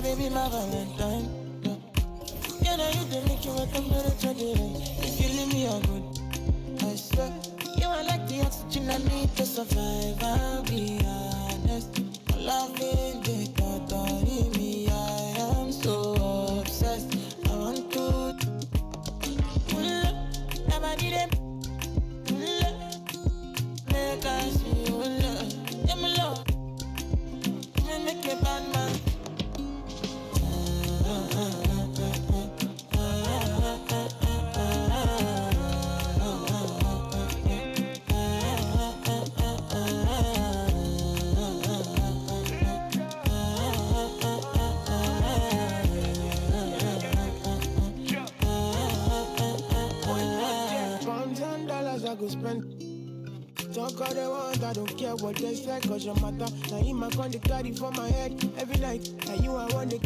baby, my Valentine. Yeah, now you the make you a temperature day. If you leave me a good, I swear. You are like the oxygen I need to survive. I'll be honest. Loving the thought of me, I am so obsessed. I want to never need it. Make us see you love. Yeah, my love. Make me bad man. I go spend. Talk all they want, I don't care what they say, cause your matter. Now in my con, they carry for my head every night. Now you I want it.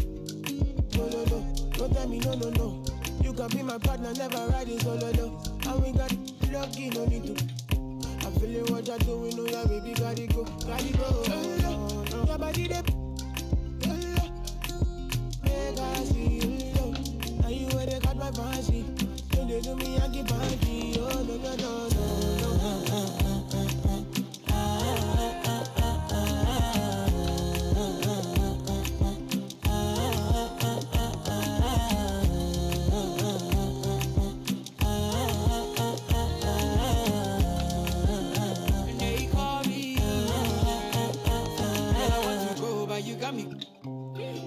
No, no, no, don't tell me no, no, no. You can be my partner, never ride it solo, no. And we got lucky, no need to. I'm feeling what you're doing, no, yeah, baby, gotta go, gotta go. Your body, they make I see you. Now you where they got my fancy. Don't they do me, I keep party. Oh, no, no, no, no.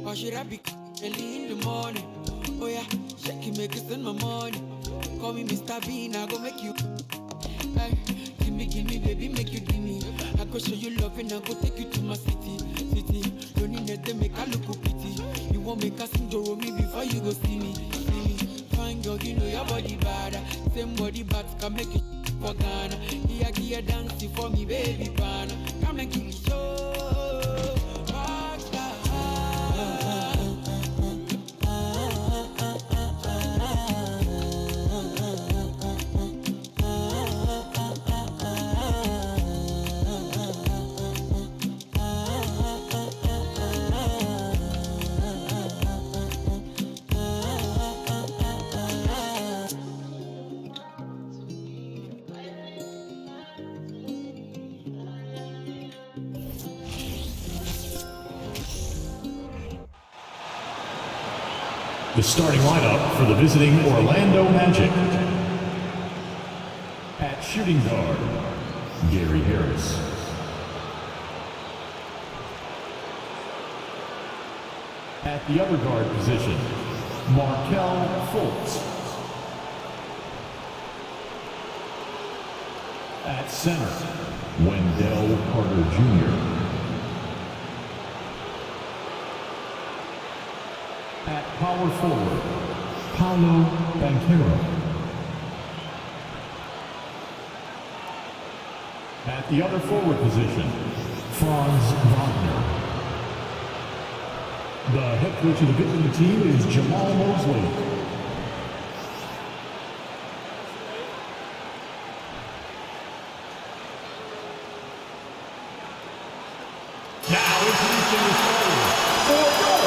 Or should I be early in the morning? Oh yeah, shake it, make it spend my money. Call me Mr. Bean, I go make you. Hey, give me, baby, make you give me. I go show you love and I go take you to my city. Don't need to make a look pity. You won't make a sing to me before you go see me. Fine girl, you know your body bad. Same body but can make it for Ghana. Here, dance for me, baby, pana. Come and give me show. The starting lineup for the visiting Orlando Magic. At shooting guard, Gary Harris. At the other guard position, Markelle Fultz. At center, Wendell Carter Jr. At power forward, Paolo Banchero. At the other forward position, Franz Wagner. The head coach of the visiting team is Jamal Mosley. Now introducing the starters for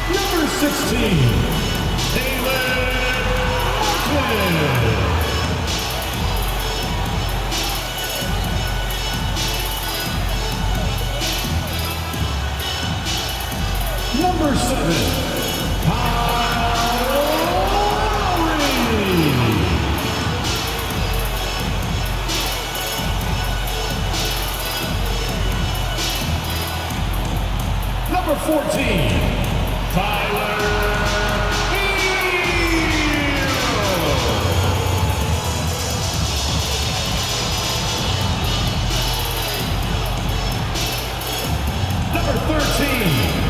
Number 16, Taylor Markelle. Number 7, Lowry. Number 14, Number 13,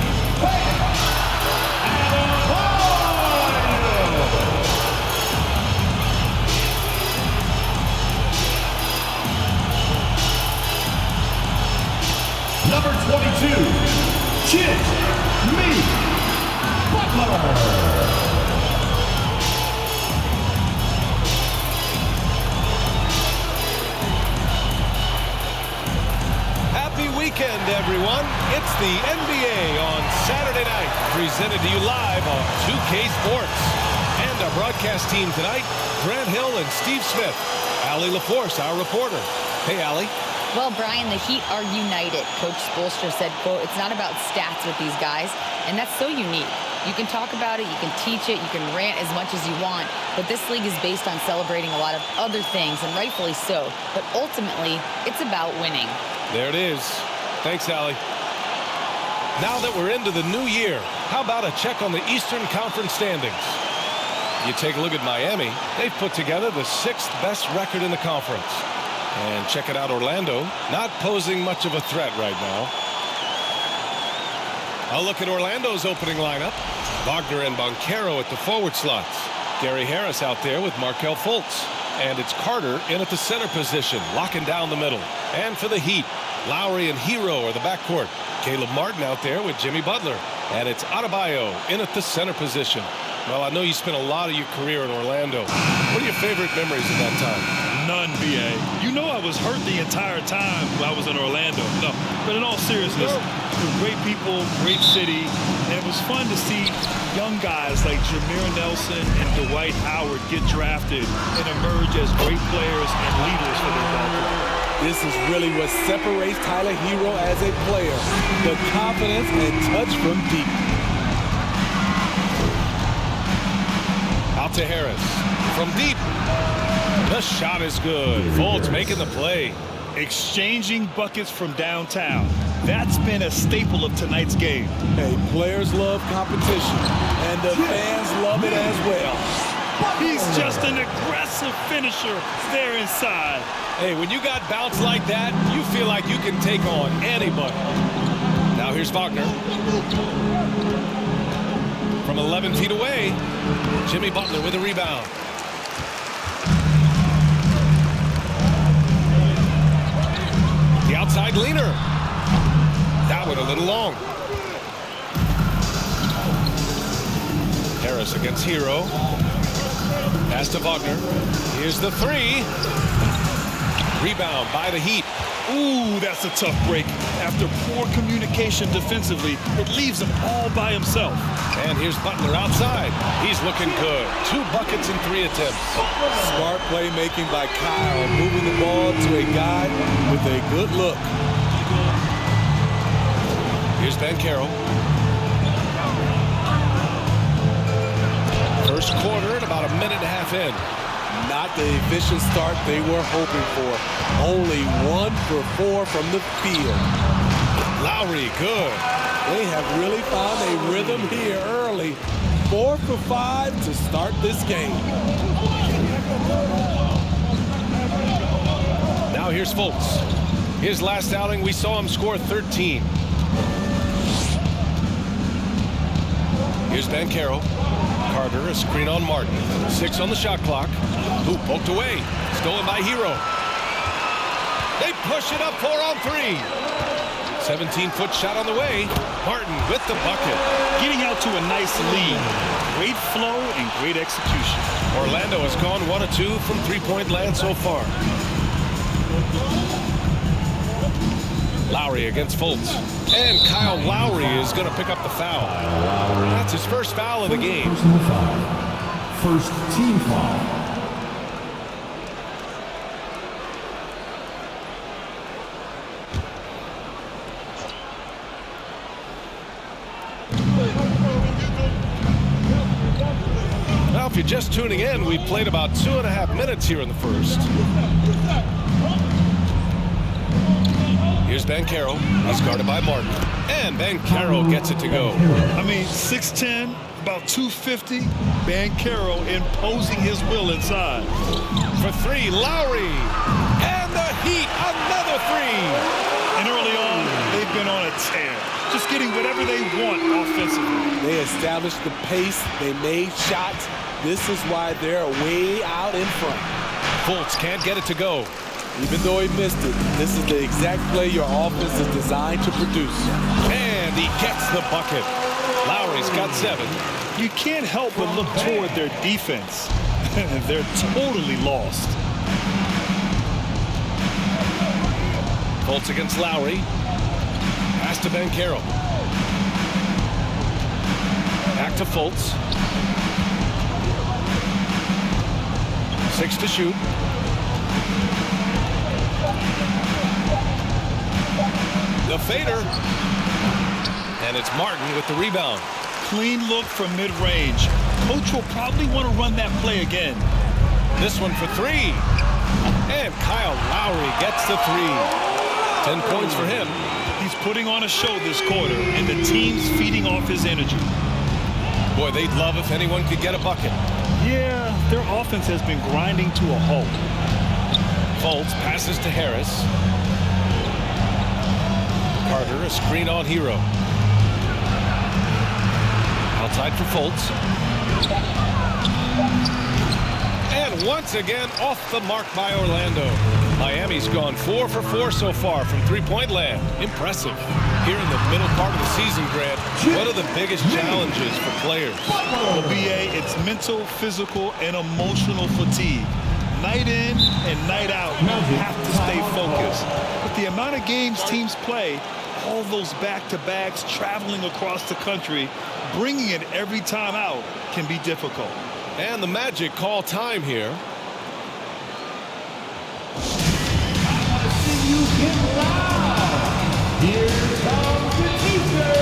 weekend, everyone. It's the NBA on Saturday night, presented to you live on 2K Sports. And our broadcast team tonight, Grant Hill and Steve Smith. Allie LaForce, our reporter. Hey, Allie. Well, Brian, the Heat are united. Coach Spoelstra said, quote, "It's not about stats with these guys," and that's so unique. You can talk about it, you can teach it, you can rant as much as you want, but this league is based on celebrating a lot of other things, and rightfully so. But ultimately, it's about winning. There it is. Thanks, Allie. Now that we're into the new year, how about a check on the Eastern Conference standings? You take a look at Miami. They've put together the 6th best record in the conference. And check it out, Orlando, not posing much of a threat right now. A look at Orlando's opening lineup. Wagner and Banchero at the forward slots. Gary Harris out there with Markelle Fultz. And it's Carter in at the center position, locking down the middle. And for the Heat, Lowry and Hero are the backcourt. Caleb Martin out there with Jimmy Butler. And it's Adebayo in at the center position. Well, I know you spent a lot of your career in Orlando. What are your favorite memories of that time? None, B.A. You know I was hurt the entire time I was in Orlando. No, but in all seriousness, great people, great city, and it was fun to see young guys like Jameer Nelson and Dwight Howard get drafted and emerge as great players and leaders for their ball. This is really what separates Tyler Hero as a player. The confidence and touch from deep. Out to Harris. From deep. The shot is good. Fultz making the play. Exchanging buckets from downtown. That's been a staple of tonight's game. Hey, players love competition, and the fans love it as well. He's just an aggressive finisher there inside. Hey, when you got bounce like that, you feel like you can take on anybody. Now here's Wagner. From 11 feet away, Jimmy Butler with a rebound. The outside leaner. That one a little long. Harris against Hero. Pass to Wagner. Here's the three. Rebound by the Heat. Ooh, that's a tough break. After poor communication defensively, it leaves him all by himself. And here's Butler outside. He's looking good. 2 buckets in 3 attempts. Smart playmaking by Kyle, moving the ball to a guy with a good look. Here's Banchero. First quarter and about a minute and a half in. Not the efficient start they were hoping for. Only 1 for 4 from the field. Lowry, good. They have really found a rhythm here early. 4 for 5 to start this game. Now here's Fultz. His last outing, we saw him score 13. Here's Banchero. Carter, a screen on Martin. 6 on the shot clock. Who poked away. Stolen by Hero. They push it up 4 on 3. 17-foot shot on the way. Martin with the bucket. Getting out to a nice lead. Great flow and great execution. Orlando has gone 1 of 2 from three-point land so far. Lowry against Fultz. And Kyle Lowry is going to pick up the foul. That's his first foul of the game. Personal foul. First team foul. Now, if you're just tuning in, we've played about 2.5 minutes here in the first. Here's Banchero. He's guarded by Martin. And Banchero gets it to go. I mean, 6'10", about 250. Banchero imposing his will inside. For 3, Lowry. And the Heat, another 3. And early on, they've been on a tear. Just getting whatever they want offensively. They established the pace. They made shots. This is why they're way out in front. Fultz can't get it to go. Even though he missed it, this is the exact play your offense is designed to produce. And he gets the bucket. Lowry's got 7. You can't help but look toward their defense. They're totally lost. Fultz against Lowry. Pass to Banchero. Back to Fultz. 6 to shoot. The fader. And it's Martin with the rebound. Clean look from mid-range. Coach will probably want to run that play again. This one for 3. And Kyle Lowry gets the 3. 10 points for him. He's putting on a show this quarter, and the team's feeding off his energy. Boy, they'd love if anyone could get a bucket. Yeah, their offense has been grinding to a halt. Fultz passes to Harris. Carter, a screen on Hero. Outside for Fultz. And once again, off the mark by Orlando. Miami's gone 4 for 4 so far from three-point land. Impressive. Here in the middle part of the season, Grant, what are the biggest challenges for players? Well, BA, it's mental, physical, and emotional fatigue. Night in and night out, you have to stay focused. But the amount of games teams play, all those back-to-backs, traveling across the country, bringing it every time out can be difficult. And the Magic call time here. You get loud. Here comes the teacher.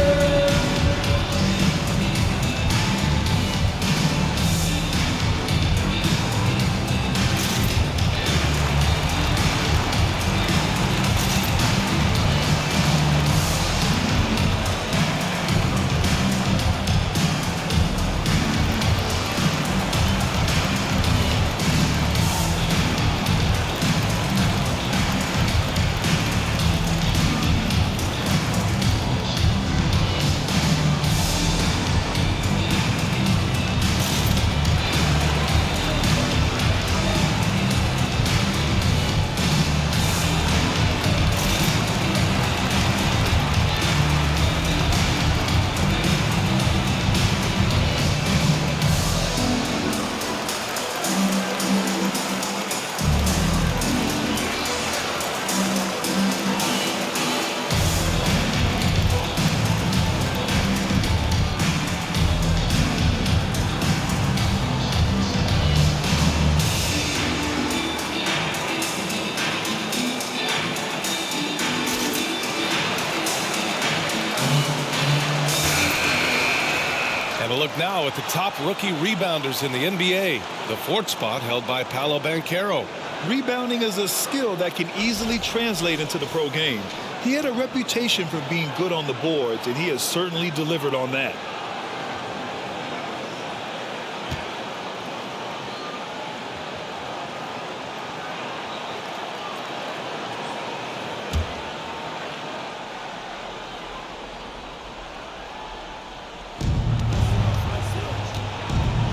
Look now at the top rookie rebounders in the NBA. The 4th spot held by Paolo Banchero. Rebounding is a skill that can easily translate into the pro game. He had a reputation for being good on the boards, and he has certainly delivered on that.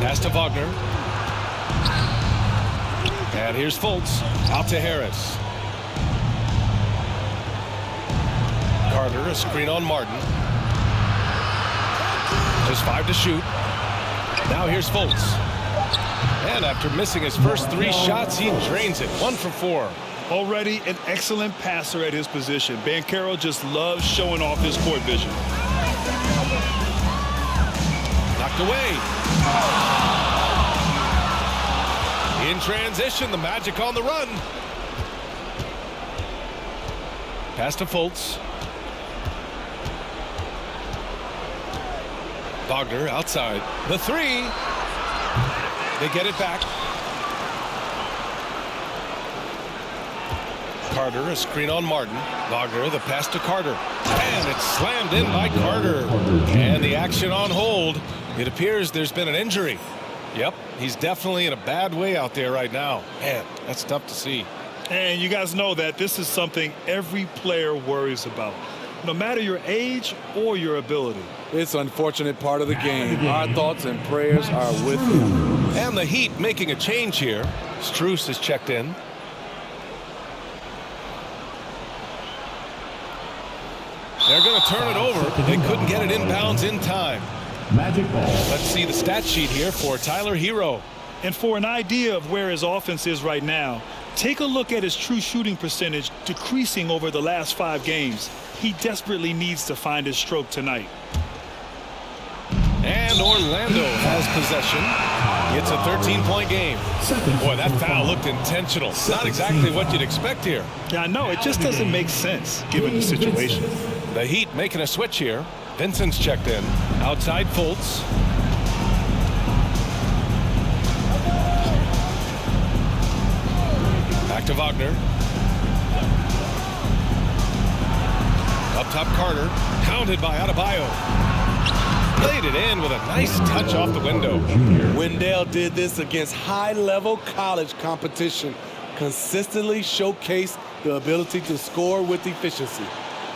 Pass to Wagner. And here's Fultz. Out to Harris. Carter, a screen on Martin. Just 5 to shoot. Now here's Fultz. And after missing his first 3 shots, he drains it. 1 for 4. Already an excellent passer at his position. Banchero just loves showing off his court vision. Knocked away. In transition, the Magic on the run. Pass to Fultz. Wagner outside. The 3. They get it back. Carter, a screen on Martin. Wagner, the pass to Carter. And it's slammed in by Carter. And the action on hold. It appears there's been an injury. Yep, he's definitely in a bad way out there right now. Man, that's tough to see. And you guys know that this is something every player worries about, no matter your age or your ability. It's an unfortunate part of the game. Our thoughts and prayers are with him. And the Heat making a change here. Strus is checked in. They're going to turn it over. They couldn't get it inbounds in time. Magic ball. Let's see the stat sheet here for Tyler Hero. And for an idea of where his offense is right now, take a look at his true shooting percentage decreasing over the last 5 games. He desperately needs to find his stroke tonight. And Orlando has possession. It's a 13-point game. Boy, that foul looked intentional. Not exactly what you'd expect here. Yeah, I know. It just doesn't make sense given the situation. The Heat making a switch here. Vincent's checked in. Outside Fultz. Back to Wagner. Up top Carter. Pounded by Adebayo. Laid it in with a nice touch off the window. Wendell did this against high-level college competition. Consistently showcased the ability to score with efficiency.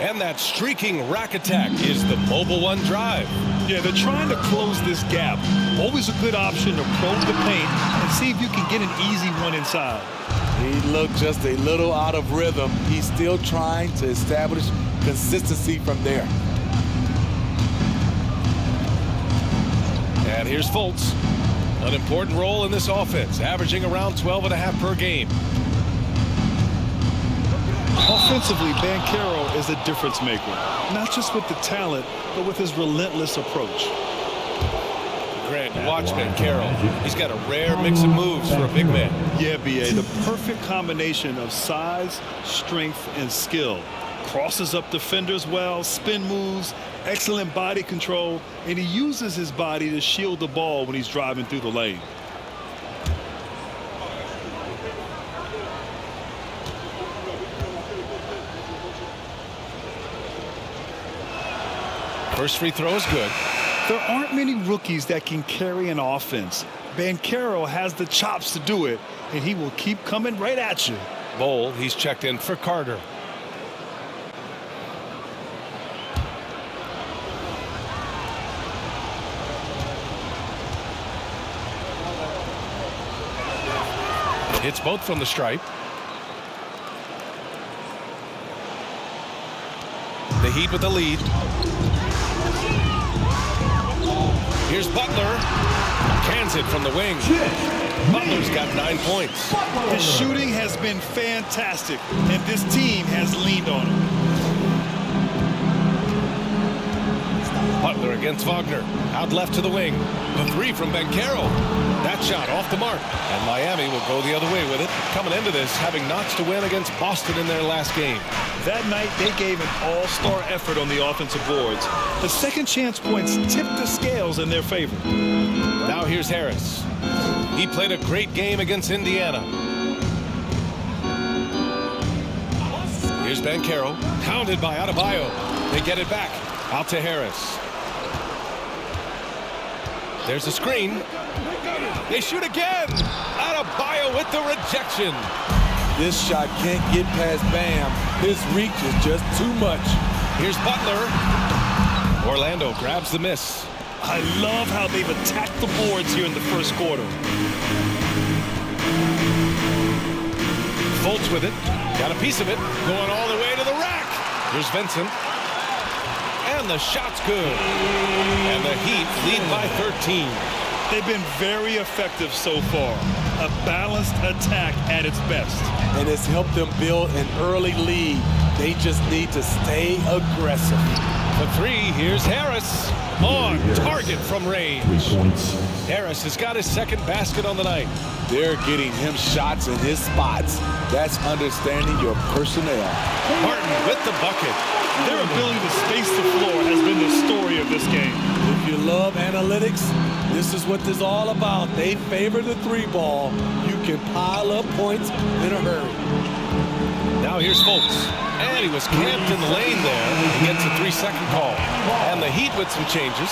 And that streaking rack attack is the Mobile One drive. Yeah, they're trying to close this gap. Always a good option to probe the paint and see if you can get an easy one inside. He looked just a little out of rhythm. He's still trying to establish consistency from there. And here's Fultz. An important role in this offense, averaging around 12.5 per game. Offensively, Banchero is a difference maker. Not just with the talent, but with his relentless approach. Grant, watch Markelle. He's got a rare mix of moves for a big man. Yeah, B.A., the perfect combination of size, strength, and skill. Crosses up defenders well, spin moves, excellent body control, and he uses his body to shield the ball when he's driving through the lane. First free throw is good. There aren't many rookies that can carry an offense. Banchero has the chops to do it, and he will keep coming right at you. Bowl, he's checked in for Carter. Hits both from the stripe. The Heat with the lead. Here's Butler. Cans it from the wing. Butler's got 9 points. His shooting has been fantastic, and this team has leaned on him. Butler against Wagner. Out left to the wing. The three from Banchero. That shot off the mark. And Miami will go the other way with it. Coming into this, having notched a win against Boston in their last game. That night, they gave an all-star effort on the offensive boards. The second chance points tipped the scales in their favor. Now here's Harris. He played a great game against Indiana. Here's Banchero. Pounded by Adebayo. They get it back. Out to Harris. There's a screen. They shoot again. Adebayo with the rejection. This shot can't get past Bam. His reach is just too much. Here's Butler. Orlando grabs the miss. I love how they've attacked the boards here in the first quarter. Fultz with it. Got a piece of it. Going all the way to the rack. Here's Vincent. And the shot's good. And the Heat lead by 13. They've been very effective so far. A balanced attack at its best. And it's helped them build an early lead. They just need to stay aggressive. The three, here's Harris. On target from range. Harris has got his second basket on the night. They're getting him shots in his spots. That's understanding your personnel. Martin with the bucket. Their ability to space the floor has been the story of this game. If you love analytics, this is what this is all about. They favor the three ball. You can pile up points in a hurry. Now here's Fultz. And he was camped in the lane there. He gets a 3-second call. And the Heat with some changes.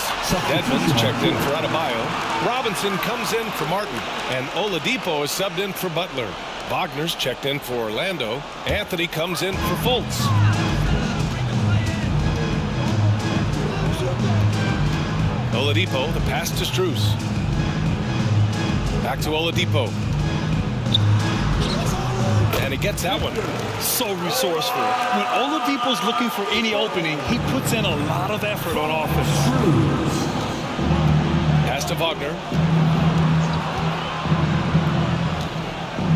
Dedmon's checked in for Adebayo. Robinson comes in for Martin. And Oladipo is subbed in for Butler. Wagner's checked in for Orlando. Anthony comes in for Fultz. Oladipo, the pass to Strus. Back to Oladipo. And he gets that one. So resourceful. When Oladipo's looking for any opening, he puts in a lot of effort on offense. Pass to Wagner.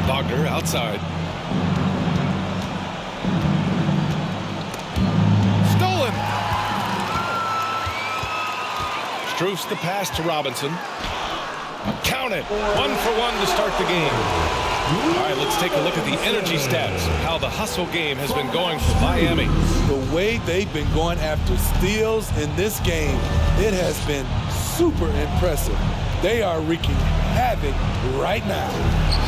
Wagner outside. Stolen. Struess the pass to Robinson. Count it. 1-for-1 to start the game. All right, let's take a look at the energy stats, how the hustle game has been going for Miami. The way they've been going after steals in this game, it has been super impressive. They are wreaking havoc right now.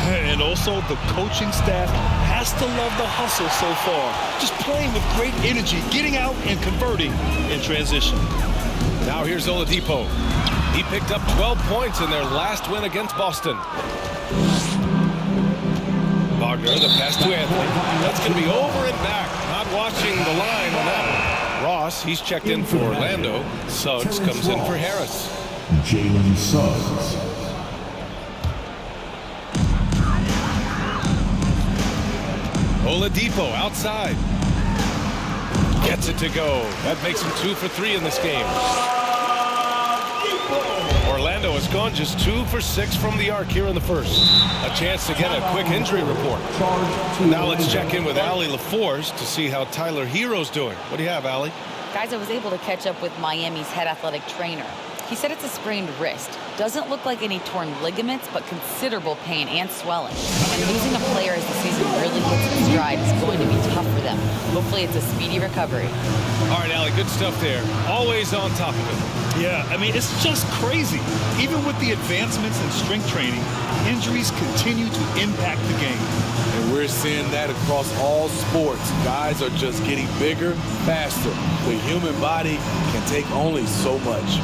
And also the coaching staff has to love the hustle so far. Just playing with great energy, getting out and converting in transition. Now here's Oladipo. He picked up 12 points in their last win against Boston. Wagner, the pass to Anthony. That's going to be over and back. Not watching the line on that one. Ross, he's checked in for Orlando. Suggs comes in for Harris. Jalen Suggs. Oladipo outside. Gets it to go. That makes him 2 for 3 in this game. Orlando has gone just 2 for 6 from the arc here in the first. A chance to get a quick injury report. Now let's check in with Allie LaForce to see how Tyler Hero's doing. What do you have, Allie? Guys, I was able to catch up with Miami's head athletic trainer. He said it's a sprained wrist. Doesn't look like any torn ligaments, but considerable pain and swelling. And losing a player as the season really hits its stride is going to be tough for them. Hopefully it's a speedy recovery. All right, Allie, good stuff there. Always on top of it. Yeah, I mean, it's just crazy. Even with the advancements in strength training, injuries continue to impact the game. And we're seeing that across all sports. Guys are just getting bigger, faster. The human body can take only so much.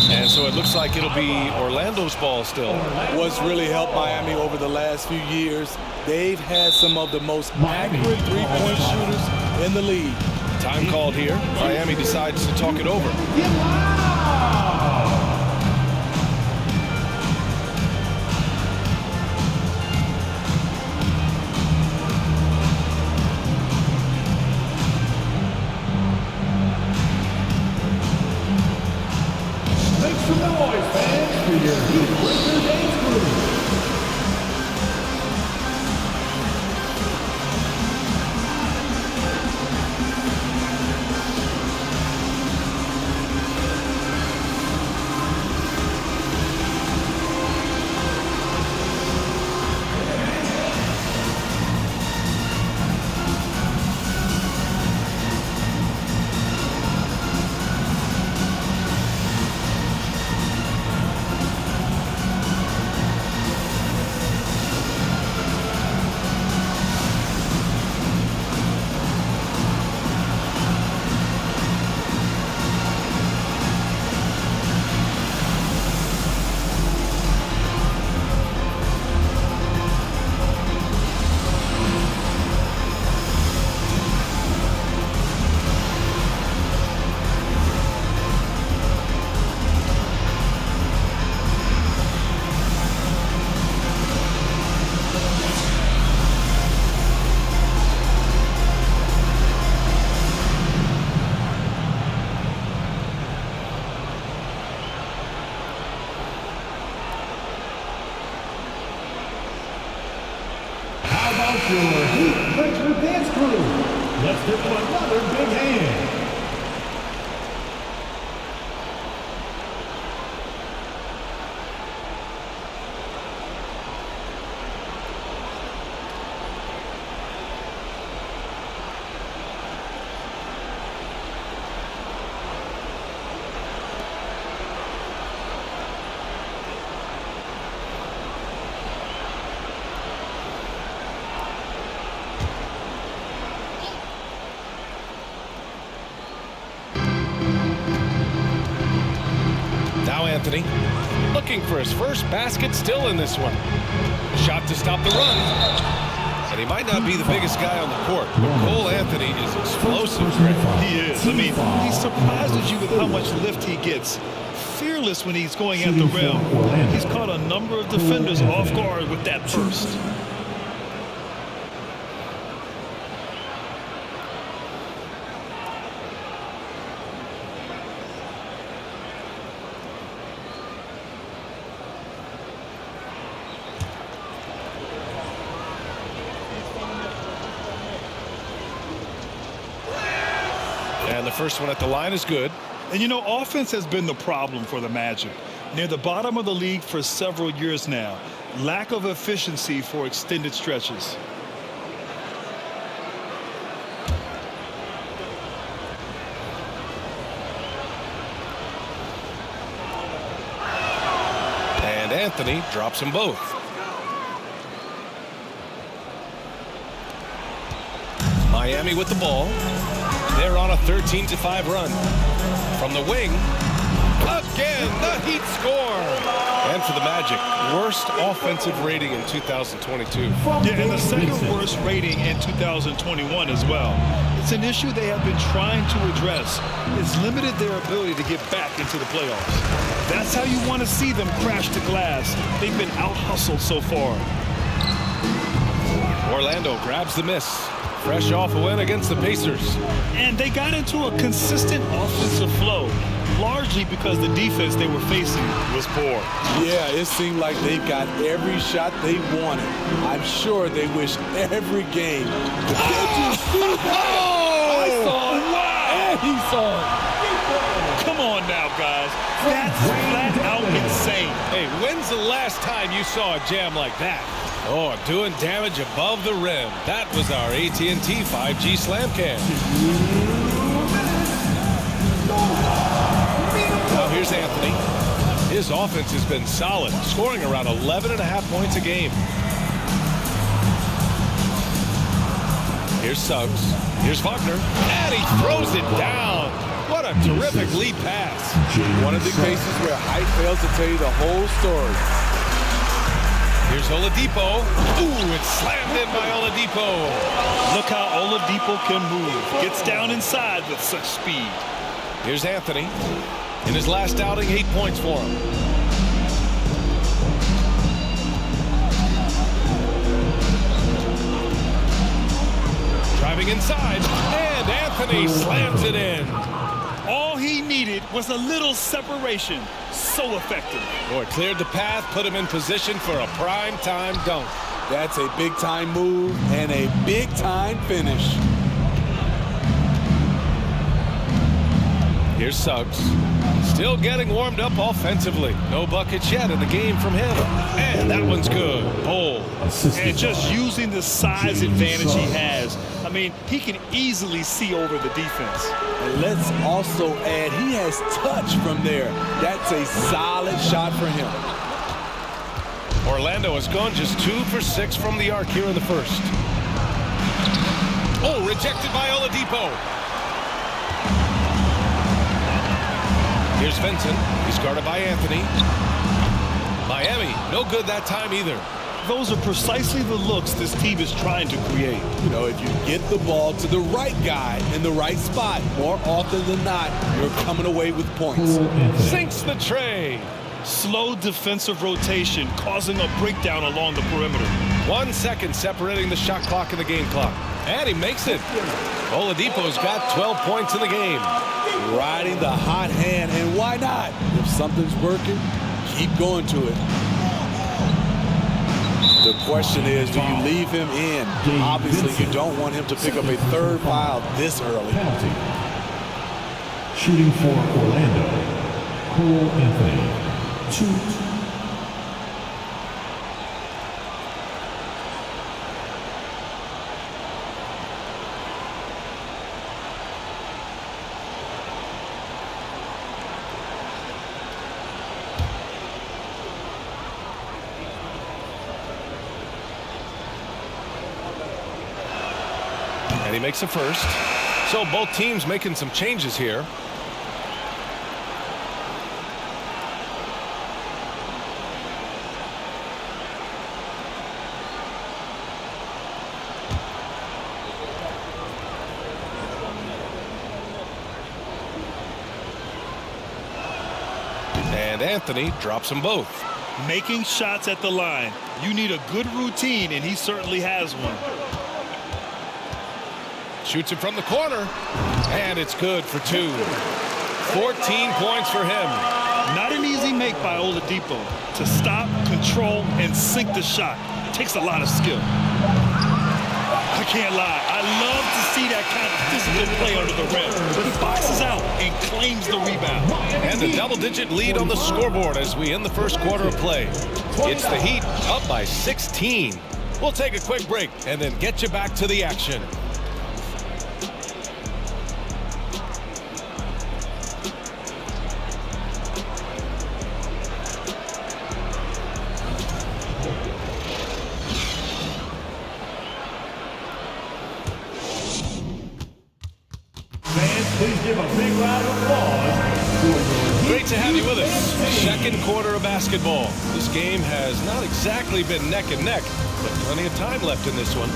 And so it looks like it'll be Orlando's ball still. What's really helped Miami over the last few years, they've had some of the most accurate three-point shooters in the league. Time called here. Miami decides to talk it over. Make some noise, fans, for your Heat Breaker Dance Crew. let's give him another big hand. Anthony looking for his first basket, still in this one. Shot to stop the run. And he might not be the biggest guy on the court, but Cole Anthony is explosive. He is. I mean, he surprises you with how much lift he gets. Fearless when he's going at the rim. He's caught a number of defenders off guard with that burst. And the first one at the line is good. And you know, offense has been the problem for the Magic. Near the bottom of the league for several years now. Lack of efficiency for extended stretches. And Anthony drops them both. Miami with the ball. They're on a 13-5 run. From the wing, again, the Heat score. And for the Magic, worst offensive rating in 2022. Yeah, and the second worst rating in 2021 as well. It's an issue they have been trying to address. It's limited their ability to get back into the playoffs. That's how you want to see them crash the glass. They've been out-hustled so far. Orlando grabs the miss. Fresh off a win against the Pacers. And they got into a consistent offensive flow, largely because the defense they were facing was poor. Yeah, it seemed like they got every shot they wanted. I'm sure they wish every game. Did you see that? I saw it. Wow! And he saw it. Come on now, guys. That's flat out insane. Hey, when's the last time you saw a jam like that? Oh, doing damage above the rim. That was our AT&T 5G Slam Cam. Now here's Anthony. His offense has been solid, scoring around 11.5 points a game. Here's Suggs. Here's Wagner. And he throws it down. What a terrific lead pass. One of the cases where height fails to tell you the whole story. Here's Oladipo. Ooh, it's slammed in by Oladipo. Look how Oladipo can move. Gets down inside with such speed. Here's Anthony. In his last outing, 8 points for him. Driving inside, and Anthony slams it in. All he needed was a little separation. So effective. Boy, cleared the path, put him in position for a prime-time dunk. That's a big-time move and a big-time finish. Here's Suggs. Still getting warmed up offensively. No buckets yet in the game from him. And that one's good. Bold. And just using the size advantage he has. I mean, he can easily see over the defense. And let's also add, he has touch from there. That's a solid shot for him. Orlando has gone just 2 for 6 from the arc here in the first. Oh, rejected by Oladipo. Here's Vincent. He's guarded by Anthony. Miami, no good that time either. Those are precisely the looks this team is trying to create. You know, if you get the ball to the right guy in the right spot, more often than not, you're coming away with points. Sinks the tray. Slow defensive rotation causing a breakdown along the perimeter. 1 second separating the shot clock and the game clock. And he makes it. Oladipo's got 12 points in the game. Riding the hot hand, and why not? If something's working, keep going to it. The The question is, do you leave him in? Obviously, you don't want him to pick up a third foul this early. Penalty. Shooting for Orlando, Cole Anthony. 2. And he makes a first. So both teams making some changes here. And Anthony drops them both. Making shots at the line. You need a good routine, and he certainly has one. Shoots it from the corner, and it's good for 2. 14 points for him. Not an easy make by Oladipo to stop, control, and sink the shot. It takes a lot of skill. I can't lie. I love to see that kind of physical play under the rim. But he boxes out and claims the rebound. And a double-digit lead on the scoreboard as we end the first quarter of play. It's the Heat up by 16. We'll take a quick break and then get you back to the action. Please give a big round of applause for your Great to have you with us. Second quarter of basketball. This game has not exactly been neck and neck, but plenty of time left in this one.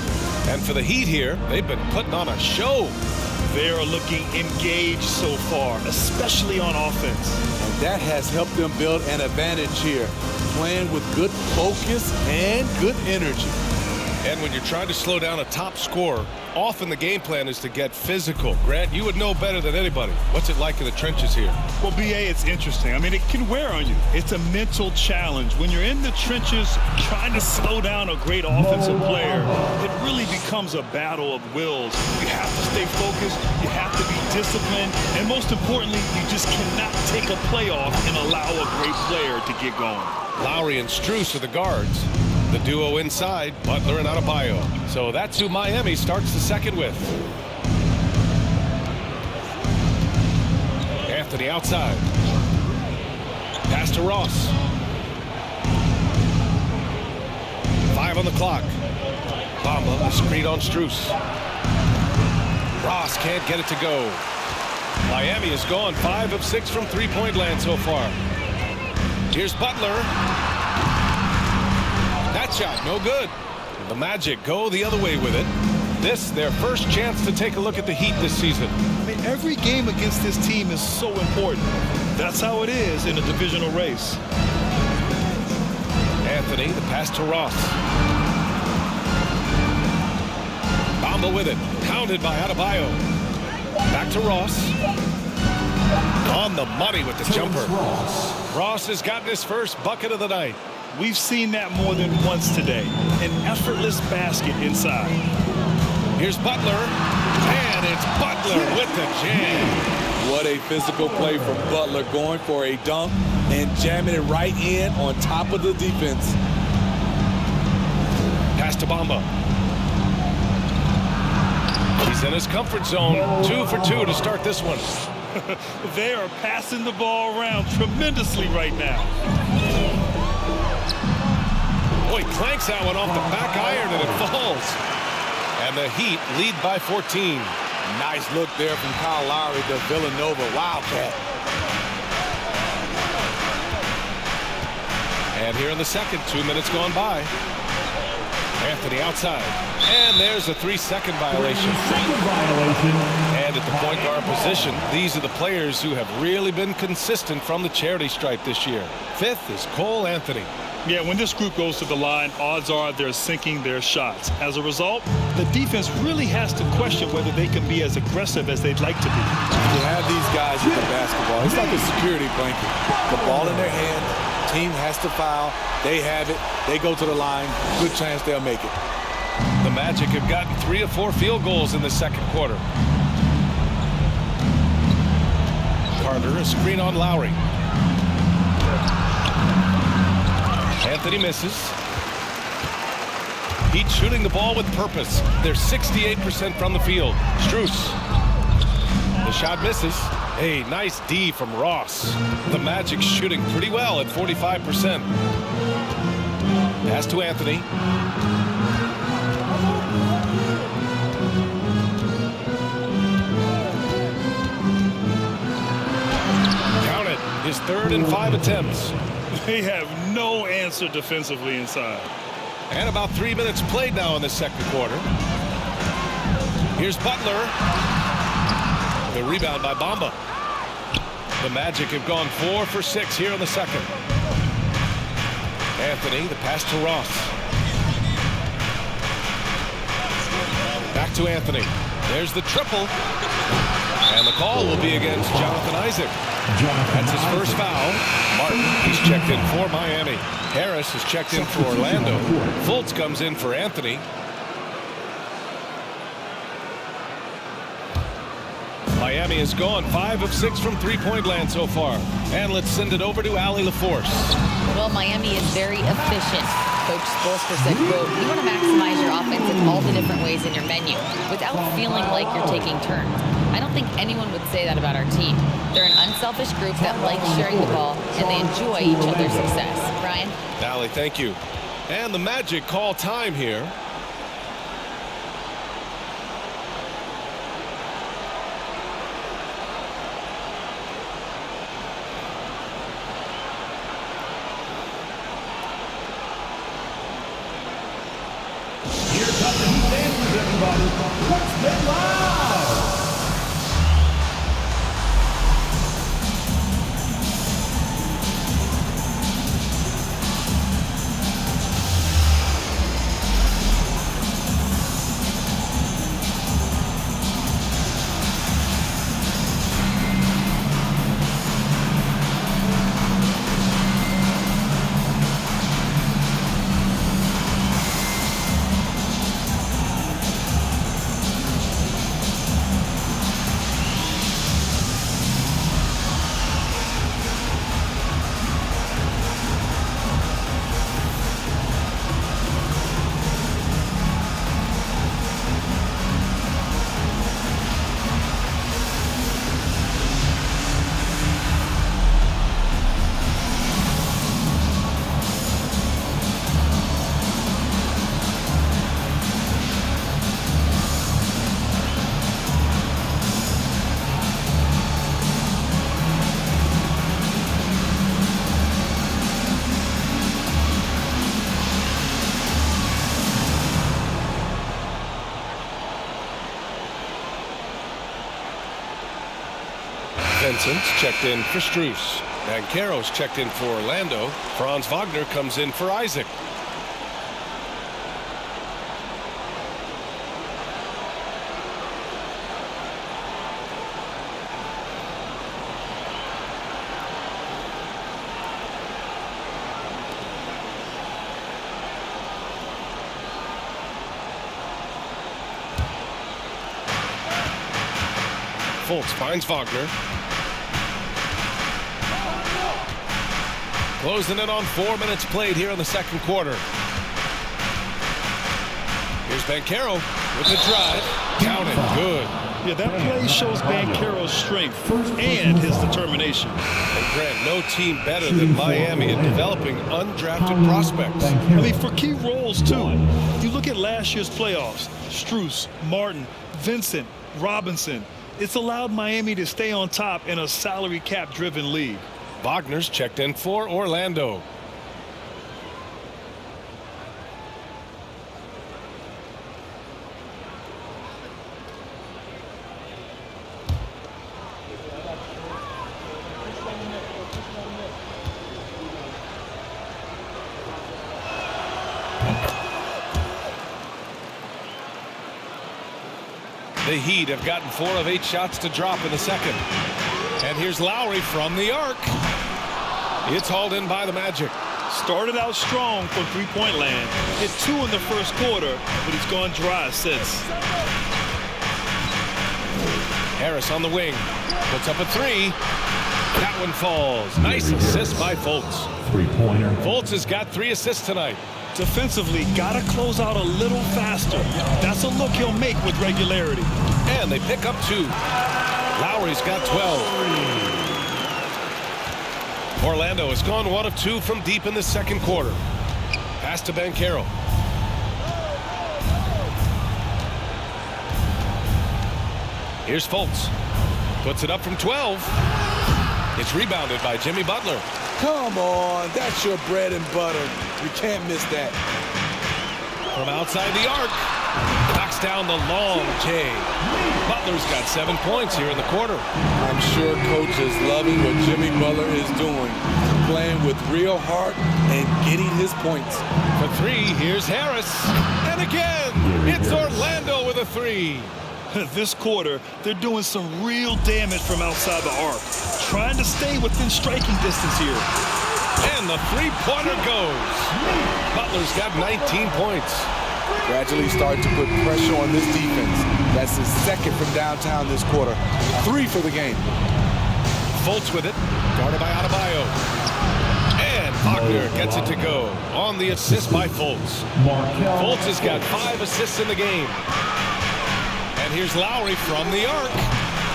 And for the Heat here, they've been putting on a show. They are looking engaged so far, especially on offense. And that has helped them build an advantage here, playing with good focus and good energy. And when you're trying to slow down a top scorer, often the game plan is to get physical. Grant, you would know better than anybody. What's it like in the trenches here? Well, BA, it's interesting. I mean, it can wear on you. It's a mental challenge. When you're in the trenches trying to slow down a great offensive player, it really becomes a battle of wills. You have to stay focused. You have to be disciplined. And most importantly, you just cannot take a play off and allow a great player to get going. Lowry and Strus are the guards. The duo inside, Butler and Adebayo. So that's who Miami starts the second with. Anthony outside. Pass to Ross. 5 on the clock. Bamba, the screen on Strus. Ross can't get it to go. Miami has gone 5 of 6 from three-point land so far. Here's Butler. That shot, no good. The Magic go the other way with it. This, their first chance to take a look at the Heat this season. I mean, every game against this team is so important. That's how it is in a divisional race. Anthony, the pass to Ross. Bamba with it. Pounded by Adebayo. Back to Ross. On the money with the jumper. Ross has gotten his first bucket of the night. We've seen that more than once today. An effortless basket inside. Here's Butler. And it's Butler with the jam. What a physical play from Butler, going for a dunk and jamming it right in on top of the defense. Pass to Bamba. He's in his comfort zone. 2 for 2 to start this one. They are passing the ball around tremendously right now. Boy, clanks that one off the back iron and it falls. And the Heat lead by 14. Nice look there from Kyle Lowry, the Villanova Wildcat. And here in the second, 2 minutes gone by. Anthony outside. And there's a 3-second violation. And at the point guard position, these are the players who have really been consistent from the charity stripe this year. 5th is Cole Anthony. Yeah, when this group goes to the line, odds are they're sinking their shots. As a result, the defense really has to question whether they can be as aggressive as they'd like to be. To have these guys with the basketball, it's like a security blanket. The ball in their hand, Team has to foul. They have it. They go to the line. Good chance they'll make it. The Magic have gotten 3 of 4 field goals in the second quarter. Carter, a screen on Lowry. Anthony misses. Heat shooting the ball with purpose. They're 68% from the field. Strus. The shot misses. A nice D from Ross. The Magic shooting pretty well at 45%. Pass to Anthony. Count it. His 3rd and 5 attempts. They have no answer defensively inside. And about 3 minutes played now in the second quarter. Here's Butler. The rebound by Bamba. The Magic have gone 4 for 6 here in the second. Anthony, the pass to Ross. Back to Anthony. There's the triple. And the call will be against Jonathan Isaac. That's his first foul. Martin, he's checked in for Miami. Harris is checked in for Orlando. Fultz comes in for Anthony. Miami has gone 5 of 6 from three-point land so far. And let's send it over to Allie LaForce. Well, Miami is very efficient. Coach Spoelstra said, quote, "You want to maximize your offense in all the different ways in your menu without feeling like you're taking turns." I don't think anyone would say that about our team. They're an unselfish group that likes sharing the ball, and they enjoy each other's success. Brian? Allie, thank you. And the Magic call time here. Let's get loud! Vincent's checked in for Strus. Banchero's checked in for Orlando. Franz Wagner comes in for Isaac. Fultz finds Wagner. Closing in on 4 minutes played here in the second quarter. Here's Banchero with the drive. Counted. Good. Yeah, that play shows Banchero's strength and his determination. And Grant, no team better than Miami in developing undrafted prospects. I mean, for key roles, too. You look at last year's playoffs. Strus, Martin, Vincent, Robinson. It's allowed Miami to stay on top in a salary cap-driven league. Wagner's checked in for Orlando. The Heat have gotten 4 of 8 shots to drop in the second. And here's Lowry from the arc. It's hauled in by the Magic. Started out strong from three-point land. Hit 2 in the first quarter, but he's gone dry since. Harris on the wing. Puts up a 3. That one falls. Nice assist by Fultz. Three-pointer. Fultz has got 3 assists tonight. Defensively, gotta close out a little faster. That's a look he'll make with regularity. And they pick up 2. Lowry's got 12. Orlando has gone 1 of 2 from deep in the second quarter. Pass to Markelle. Here's Fultz. Puts it up from 12. It's rebounded by Jimmy Butler. Come on, that's your bread and butter. You can't miss that. From outside the arc. Knocks down the long J. Butler's got 7 points here in the quarter. I'm sure coach is loving what Jimmy Butler is doing. Playing with real heart and getting his points. For 3, here's Harris. And again, it's Orlando with a 3. This quarter, they're doing some real damage from outside the arc. Trying to stay within striking distance here. And the three-pointer goes. Butler's got 19 points. Gradually starting to put pressure on this defense. That's his second from downtown this quarter. 3 for the game. Fultz with it. Guarded by Adebayo. And Wagner gets it to go on the assist by Fultz. Markelle. Fultz has got 5 assists in the game. And here's Lowry from the arc.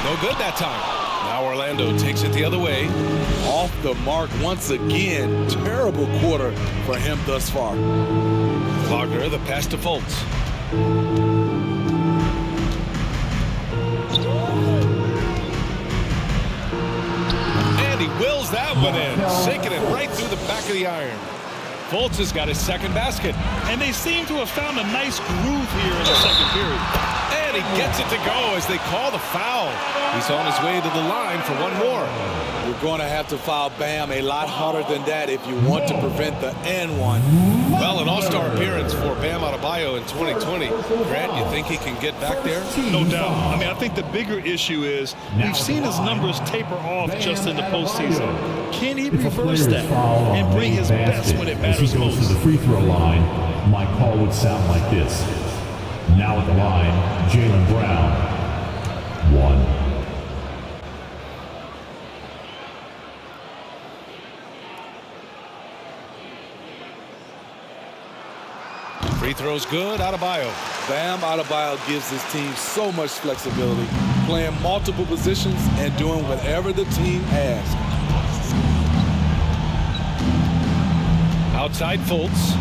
No good that time. Now Orlando takes it the other way. Off the mark once again. Terrible quarter for him thus far. Wagner, the pass to Fultz. And he wills that one in, sinking it right through the back of the iron. Fultz has got his second basket. And they seem to have found a nice groove here in the second period. And he gets it to go as they call the foul. He's on his way to the line for 1 more. You're going to have to foul Bam a lot harder than that if you want to prevent the N1. Well, an all-star appearance for Bam Adebayo in 2020. Grant, you think he can get back there? No doubt. I mean, I think the bigger issue is we've seen his numbers taper off just in the postseason. Can he reverse that and bring his best when it matters As he goes most? to the free throw line, my call would sound like this. Now at the line, Jaylen Brown. 1. Free throw's good. Adebayo. Bam Adebayo gives his team so much flexibility, playing multiple positions and doing whatever the team asks. Outside Fultz.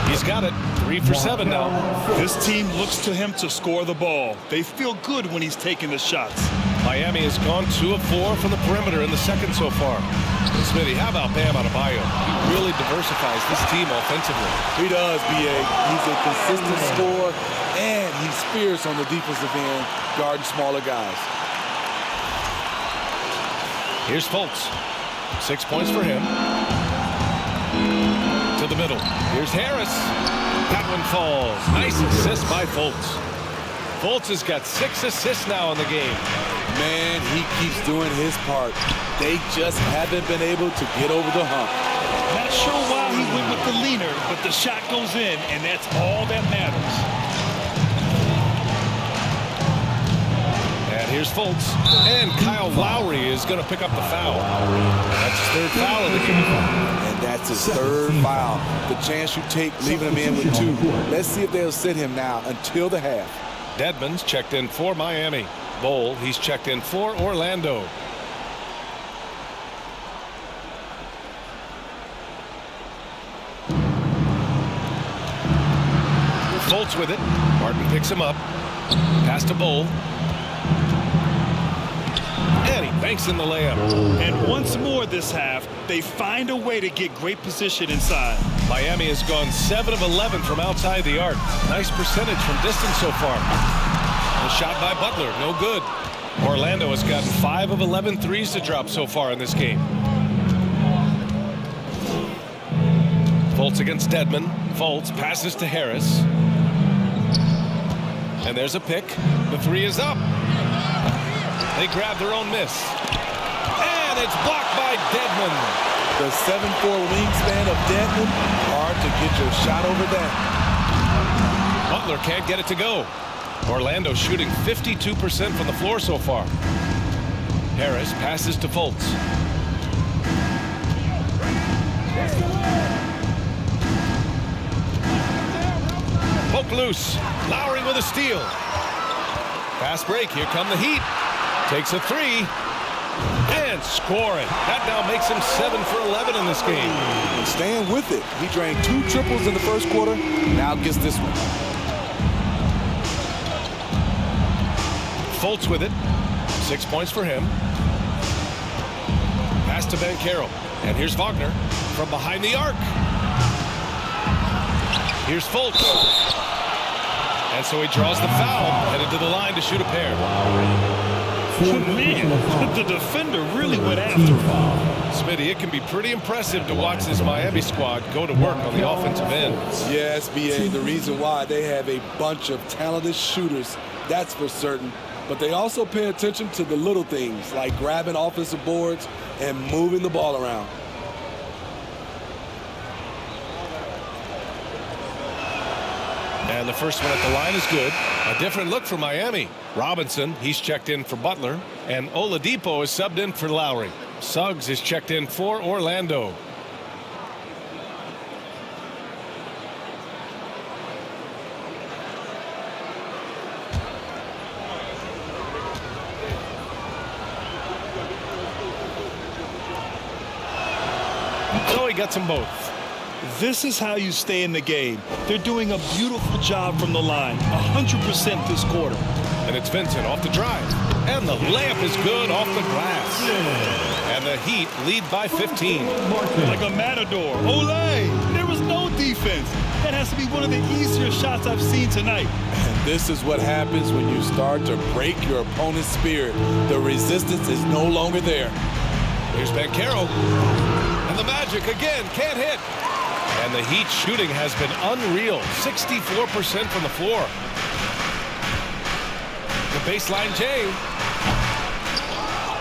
He's got it. 3 for 7 now. This team looks to him to score the ball. They feel good when he's taking the shots. Miami has gone 2 of 4 from the perimeter in the second so far. Smitty, how about Bam Adebayo? He really diversifies this team offensively. He does, B.A. He's a consistent scorer, and he's fierce on the defensive end, guarding smaller guys. Here's Fultz. 6 points for him. To the middle. Here's Harris. That one falls. Nice assist by Fultz. Fultz has got 6 assists now in the game. Man, he keeps doing his part. They just haven't been able to get over the hump. Not sure why he went with the leaner, but the shot goes in, and that's all that matters. And here's Fultz. And Kyle Lowry is going to pick up the foul. That's his 3rd foul of the game. And that's his 3rd foul. The chance you take leaving him in with 2. Let's see if they'll sit him now until the half. Dedmon's checked in for Miami. Bowl, he's checked in for Orlando. Fultz with it. Martin picks him up. Pass to Bowl. And he banks in the layup. And once more this half, they find a way to get great position inside. Miami has gone 7 of 11 from outside the arc. Nice percentage from distance so far. A shot by Butler, no good. Orlando has gotten 5 of 11 threes to drop so far in this game. Fultz against Dedmon. Fultz passes to Harris. And there's a pick. The 3 is up. They grab their own miss. And it's blocked by Dedmon. The 7'4" wingspan of Dedmon, hard to get your shot over that. Butler can't get it to go. Orlando shooting 52% from the floor so far. Harris passes to Fultz. Poke loose. Lowry with a steal. Fast break. Here come the Heat. Takes a three. And scoring. That now makes him 7 for 11 in this game. And staying with it. He drained 2 triples in the first quarter. Now gets this one. Fultz with it. 6 points for him. Pass to Banchero. And here's Wagner from behind the arc. Here's Fultz. And so he draws the foul, headed to the line to shoot a pair. Man, the defender really went after him. Smitty, it can be pretty impressive to watch this Miami squad go to work on the offensive end. Yes, B.A., the reason why they have a bunch of talented shooters, that's for certain. But they also pay attention to the little things, like grabbing offensive boards and moving the ball around. And the first one at the line is good. A different look for Miami. Robinson, he's checked in for Butler. And Oladipo is subbed in for Lowry. Suggs is checked in for Orlando. So he gets them both. This is how you stay in the game. They're doing a beautiful job from the line, 100% this quarter. And it's Vincent off the drive. And the layup is good off the glass. And the Heat lead by 15. Like a matador. Olay! There was no defense. That has to be one of the easier shots I've seen tonight. And this is what happens when you start to break your opponent's spirit. The resistance is no longer there. Here's Banchero. And the Magic again can't hit. And the Heat shooting has been unreal. 64% from the floor. The baseline J.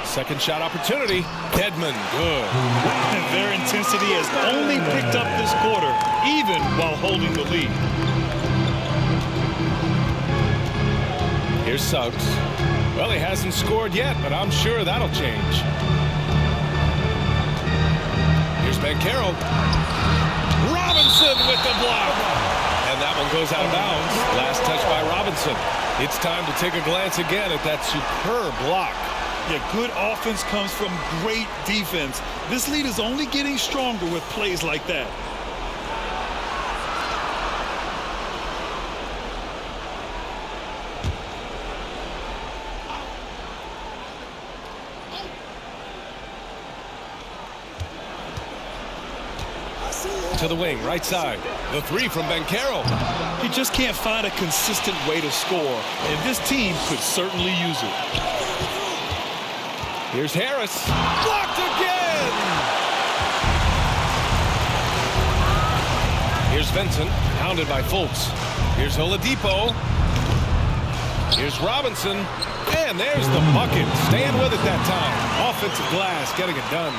Second shot opportunity. Dedmon, good. And their intensity has only picked up this quarter, even while holding the lead. Here's Suggs. Well, he hasn't scored yet, but I'm sure that'll change. Here's Banchero. Robinson with the block. And that one goes out of bounds. Last touch by Robinson. It's time to take a glance again at that superb block. Yeah, good offense comes from great defense. This lead is only getting stronger with plays like that. To the wing, right side. The three from Banchero. He just can't find a consistent way to score, and this team could certainly use it. Here's Harris. Blocked again! Here's Vincent, pounded by Fultz. Here's Oladipo. Here's Robinson. And there's the bucket. Staying with it that time. Offensive glass, getting it done.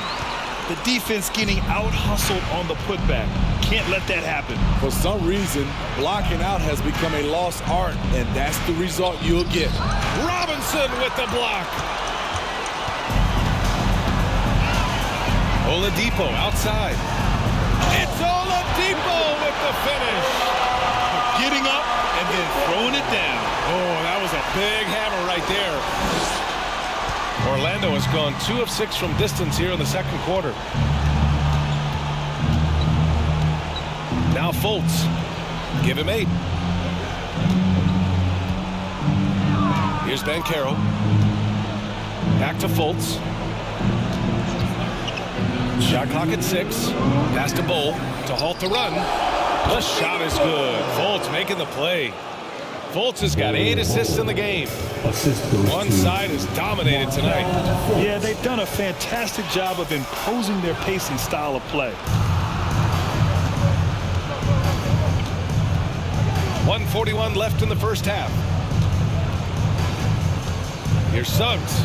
The defense getting out-hustled on the putback. Can't let that happen. For some reason, blocking out has become a lost art, and that's the result you'll get. Robinson with the block. Oladipo outside. It's Oladipo with the finish. Getting up and then throwing it down. Oh, that was a big hammer right there. Orlando has gone 2 of 6 from distance here in the second quarter. Now Fultz. Give him 8. Here's Banchero. Back to Fultz. Shot clock at 6. Pass to Bull to halt the run. The shot is good. Fultz making the play. Fultz has got 8 assists in the game. One side is dominated tonight. Yeah, they've done a fantastic job of imposing their pace and style of play. 1:41 left in the first half. Here's Suggs.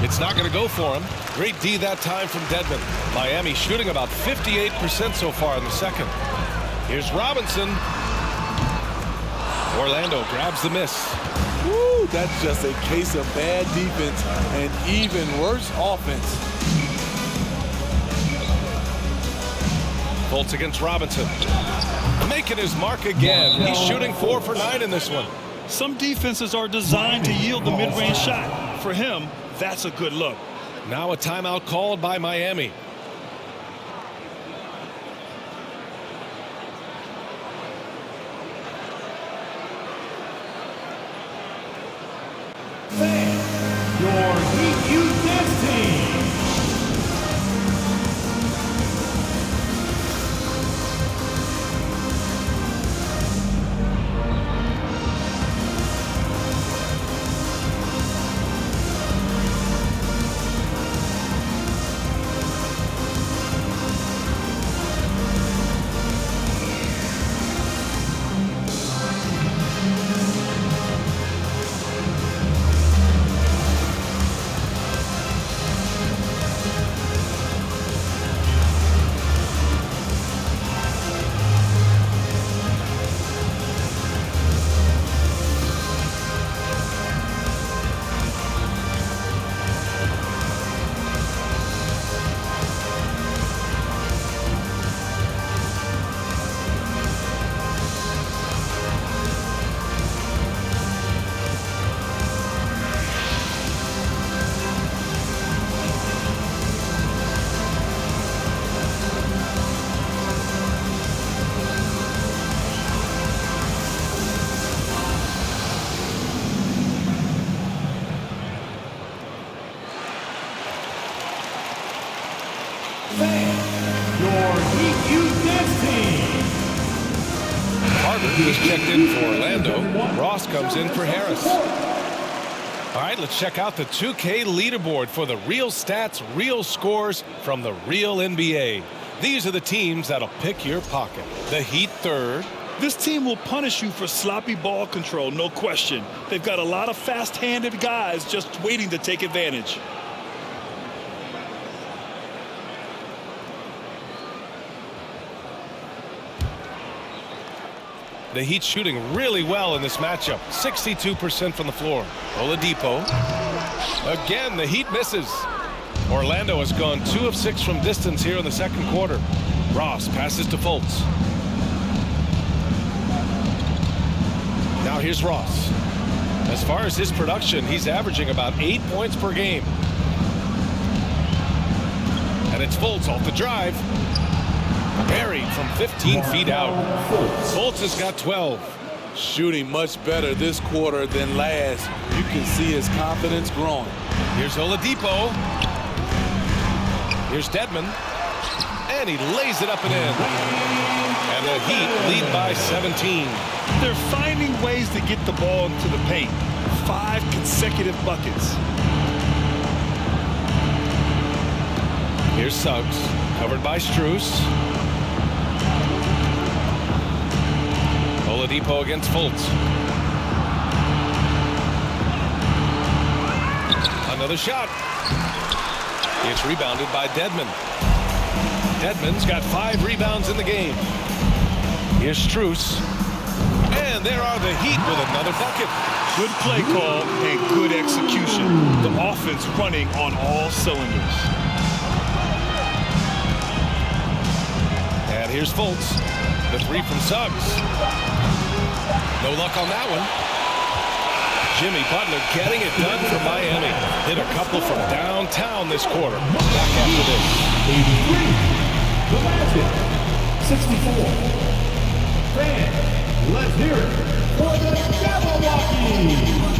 It's not going to go for him. Great D that time from Dedmon. Miami shooting about 58% so far in the second. Here's Robinson. Orlando grabs the miss. Woo, that's just a case of bad defense and even worse offense. Fultz against Robinson. Making his mark again. He's shooting 4 for 9 in this one. Some defenses are designed to yield the mid-range shot. For him, that's a good look. Now a timeout called by Miami. Your Heat Youth Dance Team. He's checked in for Orlando. Ross comes in for Harris. All right, let's check out the 2K leaderboard for the real stats, real scores from the real NBA. These are the teams that'll pick your pocket. The Heat third. This team will punish you for sloppy ball control, no question. They've got a lot of fast-handed guys just waiting to take advantage. The Heat shooting really well in this matchup. 62% from the floor. Oladipo. Again, the Heat misses. Orlando has gone 2 of 6 from distance here in the second quarter. Ross passes to Fultz. Now here's Ross. As far as his production, he's averaging about 8 points per game. And it's Fultz off the drive. Buried from 15 feet out. Fultz has got 12. Shooting much better this quarter than last. You can see his confidence growing. Here's Oladipo. Here's Dedmon. And he lays it up and in. And the Heat lead by 17. They're finding ways to get the ball into the paint. 5 consecutive buckets. Here's Suggs. Covered by Strus. Oladipo against Fultz. Another shot. It's rebounded by Dedmon. Dedmon's got 5 rebounds in the game. Here's Strus. And there are the Heat with another bucket. Good play call and good execution. The offense running on all cylinders. And here's Fultz. The 3 from Suggs. No luck on that one. Jimmy Butler getting it done for Miami. Hit a couple from downtown this quarter. Back after this. 83. The Magic. 64. Fans, let's hear it for the Jabberwocky.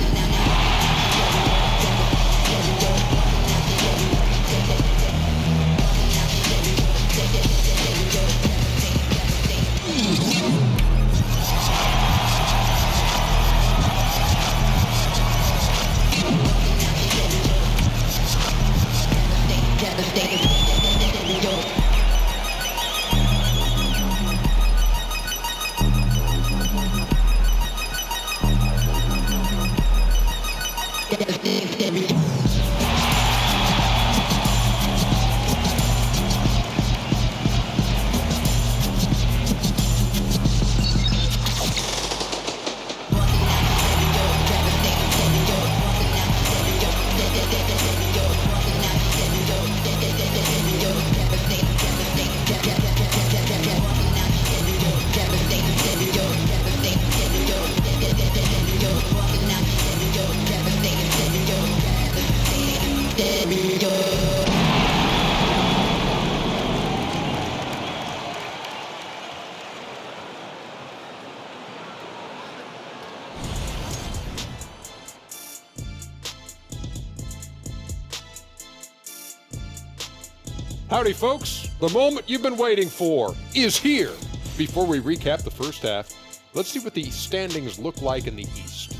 Howdy, folks. The moment you've been waiting for is here. Before we recap the first half, let's see what the standings look like in the East.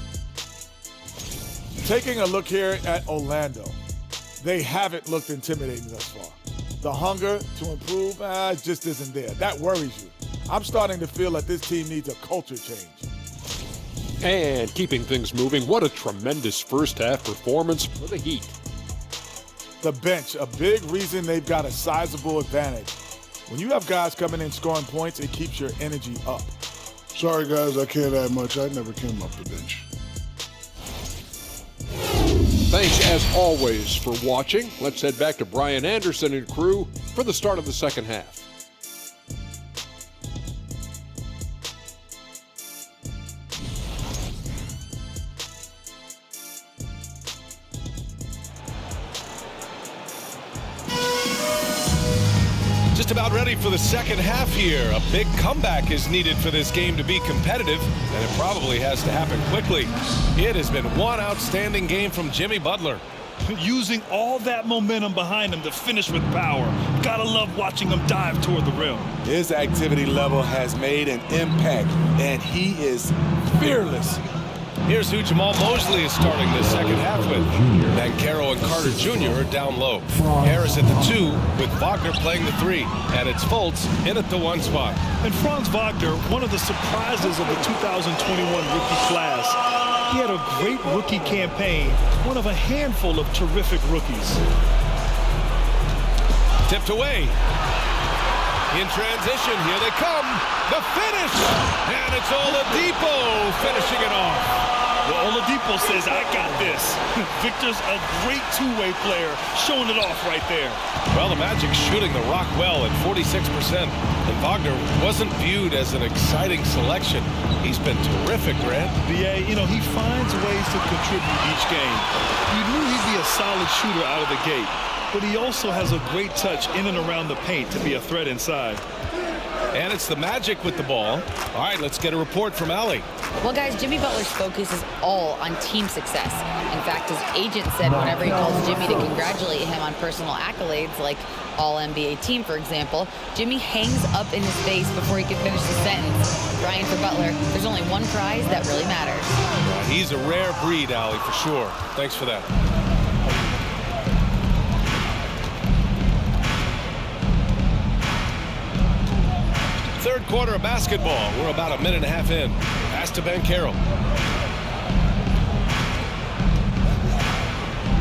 Taking a look here at Orlando, they haven't looked intimidating thus far. The hunger to improve just isn't there. That worries you. I'm starting to feel that this team needs a culture change. And keeping things moving, what a tremendous first half performance for the Heat. The bench, a big reason they've got a sizable advantage. When you have guys coming in scoring points, it keeps your energy up. Sorry, guys, I can't add much. I never came off the bench. Thanks, as always, for watching. Let's head back to Brian Anderson and crew for the start of the second half. Just about ready for the second half here. A big comeback is needed for this game to be competitive, and it probably has to happen quickly. It has been one outstanding game from Jimmy Butler. Using all that momentum behind him to finish with power. Gotta love watching him dive toward the rim. His activity level has made an impact, and he is fearless. Here's who Jamal Mosley is starting the second half with. Markelle and Carter Jr. are down low. Harris at the 2 with Wagner playing the 3. And it's Fultz in at the 1 spot. And Franz Wagner, one of the surprises of the 2021 rookie class. He had a great rookie campaign, one of a handful of terrific rookies. Tipped away. In transition, here they come. The finish! And it's Oladipo finishing it off. Well, Oladipo says, I got this. Victor's a great two-way player, showing it off right there. Well, the Magic shooting the rock well at 46%. And Wagner wasn't viewed as an exciting selection. He's been terrific, Grant. BA, he finds ways to contribute each game. You knew he'd be a solid shooter out of the gate, but he also has a great touch in and around the paint to be a threat inside. And it's the Magic with the ball. All right, let's get a report from Allie. Well, guys, Jimmy Butler's focus is all on team success. In fact, his agent said whenever he calls Jimmy to congratulate him on personal accolades, like All-NBA team, for example, Jimmy hangs up in his face before he can finish the sentence. Ryan, for Butler, there's only one prize that really matters. He's a rare breed, Allie, for sure. Thanks for that. Third quarter of basketball. We're about a minute and a half in. Pass to Markelle.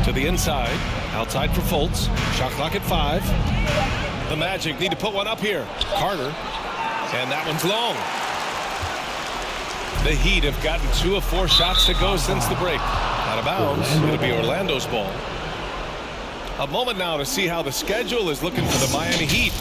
To the inside. Outside for Fultz. Shot clock at 5. The Magic need to put one up here. Carter. And that one's long. The Heat have gotten 2 of 4 shots to go since the break. Out of bounds. It'll be Orlando's ball. A moment now to see how the schedule is looking for the Miami Heat.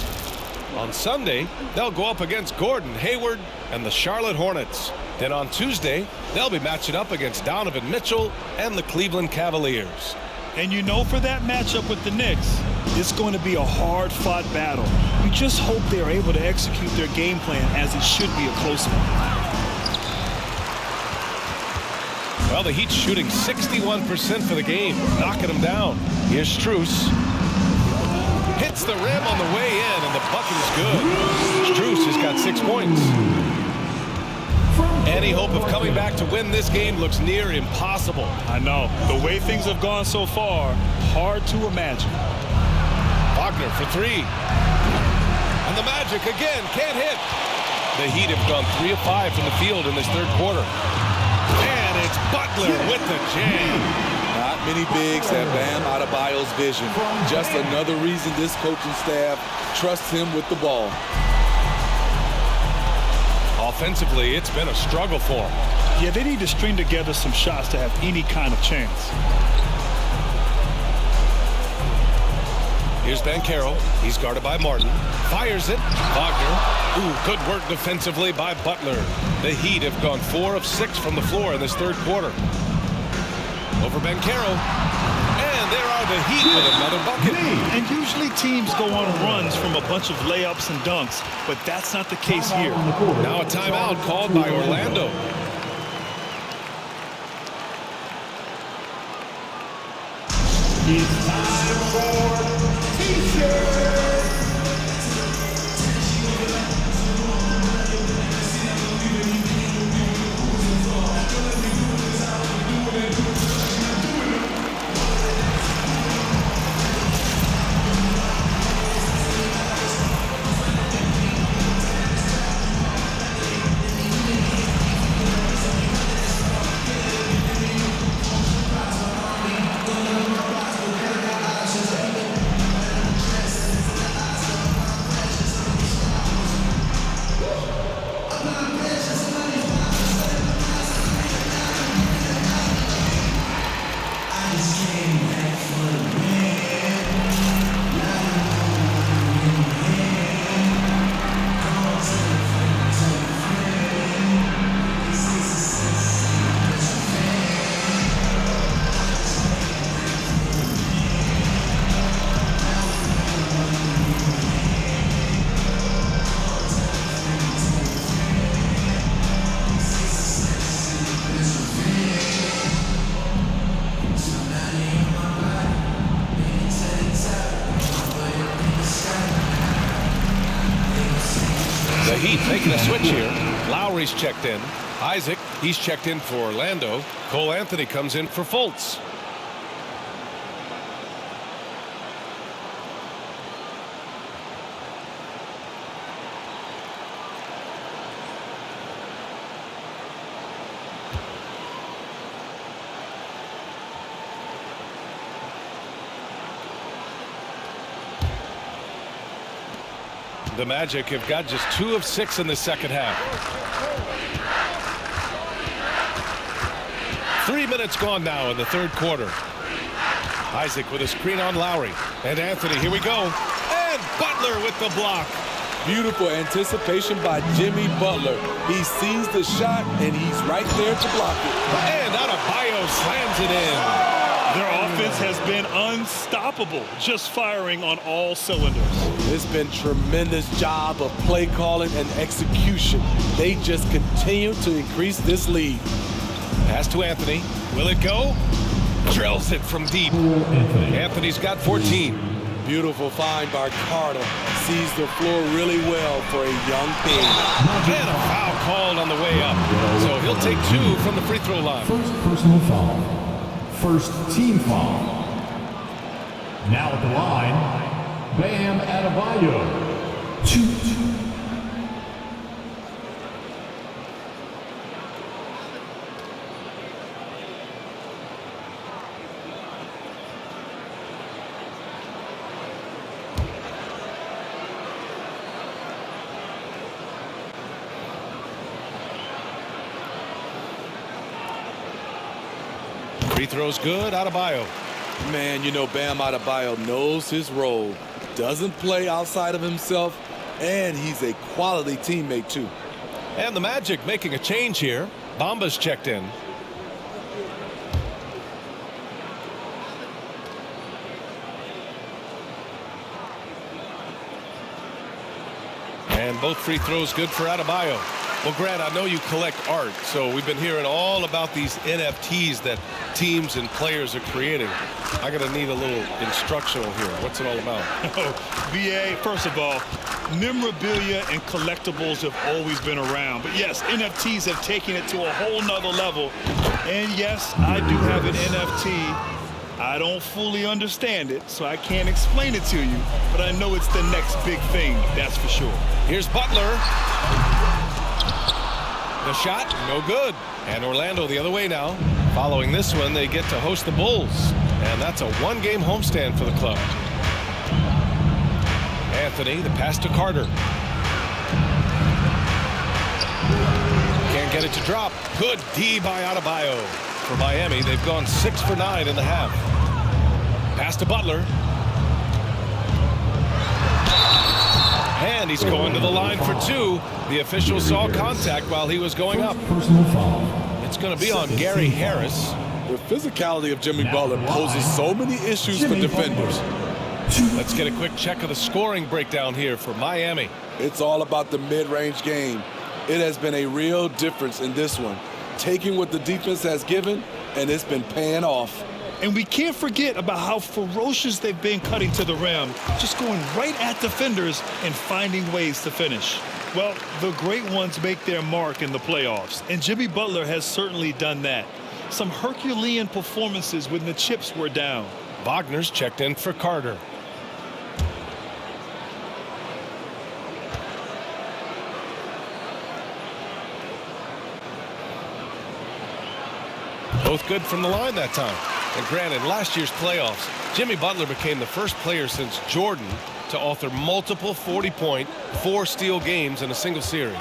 On Sunday, they'll go up against Gordon Hayward and the Charlotte Hornets. Then on Tuesday, they'll be matching up against Donovan Mitchell and the Cleveland Cavaliers. And for that matchup with the Knicks, it's going to be a hard-fought battle. You just hope they're able to execute their game plan as it should be a close one. Well, the Heat shooting 61% for the game, knocking them down. Here's Strus. Hits the rim on the way in, and the bucket is good. Strus has got 6 points. Any hope of coming back to win this game looks near impossible. I know. The way things have gone so far, hard to imagine. Wagner for 3. And the Magic again can't hit. The Heat have gone 3 of 5 from the field in this third quarter. And it's Butler with the jam. Not many bigs have Bam Adebayo's vision. Just another reason this coaching staff trusts him with the ball. Offensively, it's been a struggle for him. Yeah, they need to string together some shots to have any kind of chance. Here's Markelle. He's guarded by Martin. Fires it. Wagner. Ooh, good work defensively by Butler. The Heat have gone 4 of 6 from the floor in this third quarter. Over Markelle. And there are the Heat with another bucket. And usually teams go on runs from a bunch of layups and dunks, but that's not the case here. Now a timeout called by Orlando. It's time for T-shirts. Heat making a switch here. Lowry's checked in. Isaac, he's checked in for Orlando. Cole Anthony comes in for Fultz. The Magic have got just 2 of 6 in the second half. 3 minutes gone now in the third quarter. Isaac with a screen on Lowry. And Anthony, here we go. And Butler with the block. Beautiful anticipation by Jimmy Butler. He sees the shot, and he's right there to block it. And Adebayo slams it in. Their offense has been unstoppable, just firing on all cylinders. It's been tremendous job of play calling and execution. They just continue to increase this lead. Pass to Anthony. Will it go? Drills it from deep. Anthony's got 14. Beautiful find by Carter. Sees the floor really well for a young big. And a foul called on the way up. So he'll take 2 from the free throw line. First personal foul. First team foul. Now at the line, Bam Adebayo. 2. Free throw's good. Adebayo. Man, you know Bam Adebayo knows his role. Doesn't play outside of himself, and he's a quality teammate too. And the Magic making a change here. Bamba's checked in. And both free throws good for Adebayo. Well, Grant, I know you collect art, so we've been hearing all about these NFTs that teams and players are creating. I'm going to need a little instructional here. What's it all about? VA, first of all, memorabilia and collectibles have always been around. But yes, NFTs have taken it to a whole nother level. And yes, I do have an NFT. I don't fully understand it, so I can't explain it to you. But I know it's the next big thing, that's for sure. Here's Butler. The shot, no good. And Orlando the other way now. Following this one, they get to host the Bulls. And that's a 1-game homestand for the club. Anthony, the pass to Carter. Can't get it to drop. Good D by Adebayo. For Miami, they've gone 6 for 9 in the half. Pass to Butler. And he's going to the line for 2. The official saw contact while he was going up. Personal foul. It's going to be on Gary Harris. The physicality of Jimmy Butler poses so many issues for defenders. Let's get a quick check of the scoring breakdown here for Miami. It's all about the mid-range game. It has been a real difference in this one. Taking what the defense has given, and it's been paying off. And we can't forget about how ferocious they've been cutting to the rim, just going right at defenders and finding ways to finish. Well, the great ones make their mark in the playoffs, and Jimmy Butler has certainly done that. Some Herculean performances when the chips were down. Wagner's checked in for Carter. Both good from the line that time. And granted, last year's playoffs, Jimmy Butler became the first player since Jordan to author multiple 40-point, 4-steal games in a single series.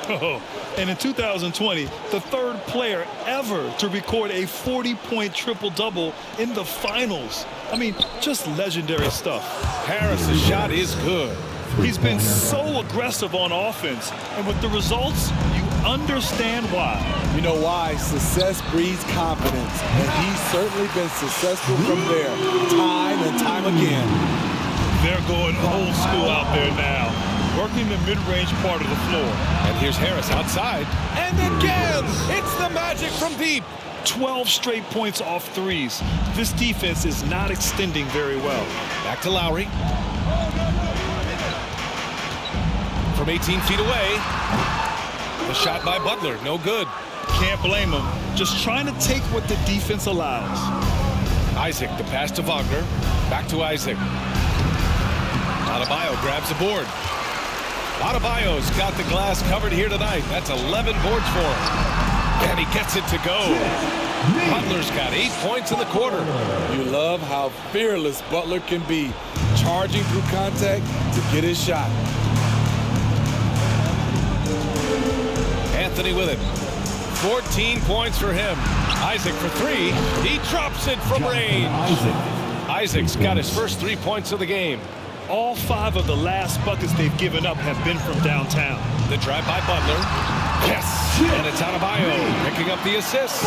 Oh, and in 2020, the third player ever to record a 40-point triple-double in the finals. I mean, just legendary stuff. Harris's shot is good. He's been so aggressive on offense, and with the results, you understand why. You know why? Success breeds confidence, and he's certainly been successful from there, time and time again. They're going old school out there now, working the mid-range part of the floor. And here's Harris outside, and again, it's the Magic from deep. 12 straight points off threes. This defense is not extending very well. Back to Lowry. For from 18 feet away. The shot by Butler, no good. Can't blame him. Just trying to take what the defense allows. Isaac, the pass to Wagner. Back to Isaac. Adebayo grabs the board. Adebayo's got the glass covered here tonight. That's 11 boards for him. And he gets it to go. Butler's got 8 points in the quarter. You love how fearless Butler can be, charging through contact to get his shot. Anthony with it. 14 points for him. Isaac for 3. He drops it from range. Isaac's got his first 3 points of the game. All 5 of the last buckets they've given up have been from downtown. The drive by Butler. Yes! And it's Adebayo picking up the assist.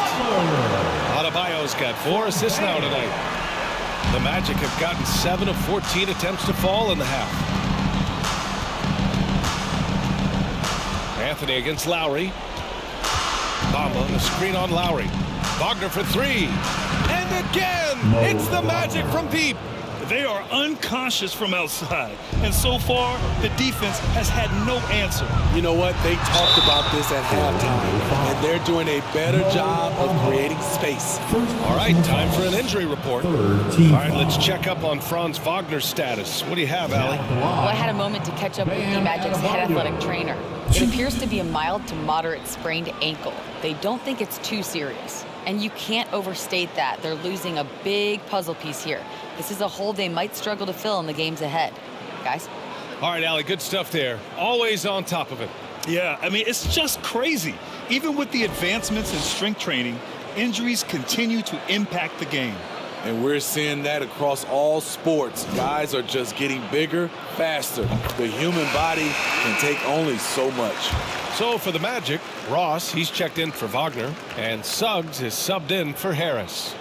Adebayo's got 4 assists now tonight. The Magic have gotten 7 of 14 attempts to fall in the half. Anthony against Lowry. Bamba, the screen on Lowry. Wagner for 3. And again, it's the Magic from deep. They are unconscious from outside, and so far, the defense has had no answer. You know what? They talked about this at halftime, and they're doing a better job of creating space. All right, time for an injury report. All right, let's check up on Franz Wagner's status. What do you have, Allie? Well, I had a moment to catch up with the Magic's head athletic trainer. It appears to be a mild to moderate sprained ankle. They don't think it's too serious. And you can't overstate that. They're losing a big puzzle piece here. This is a hole they might struggle to fill in the games ahead. Guys? All right, Allie, good stuff there. Always on top of it. Yeah, I mean, it's just crazy. Even with the advancements in strength training, injuries continue to impact the game. And we're seeing that across all sports. Guys are just getting bigger, faster. The human body can take only so much. So for the Magic, Ross, he's checked in for Wagner, and Suggs is subbed in for Harris.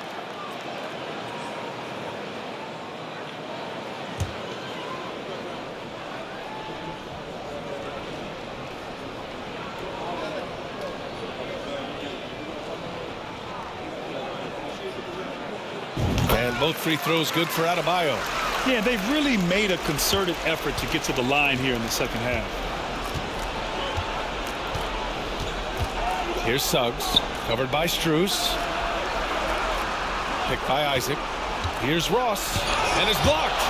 And both free throws good for Adebayo. Yeah, they've really made a concerted effort to get to the line here in the second half. Here's Suggs, covered by Strus. Picked by Isaac. Here's Ross, and it's blocked.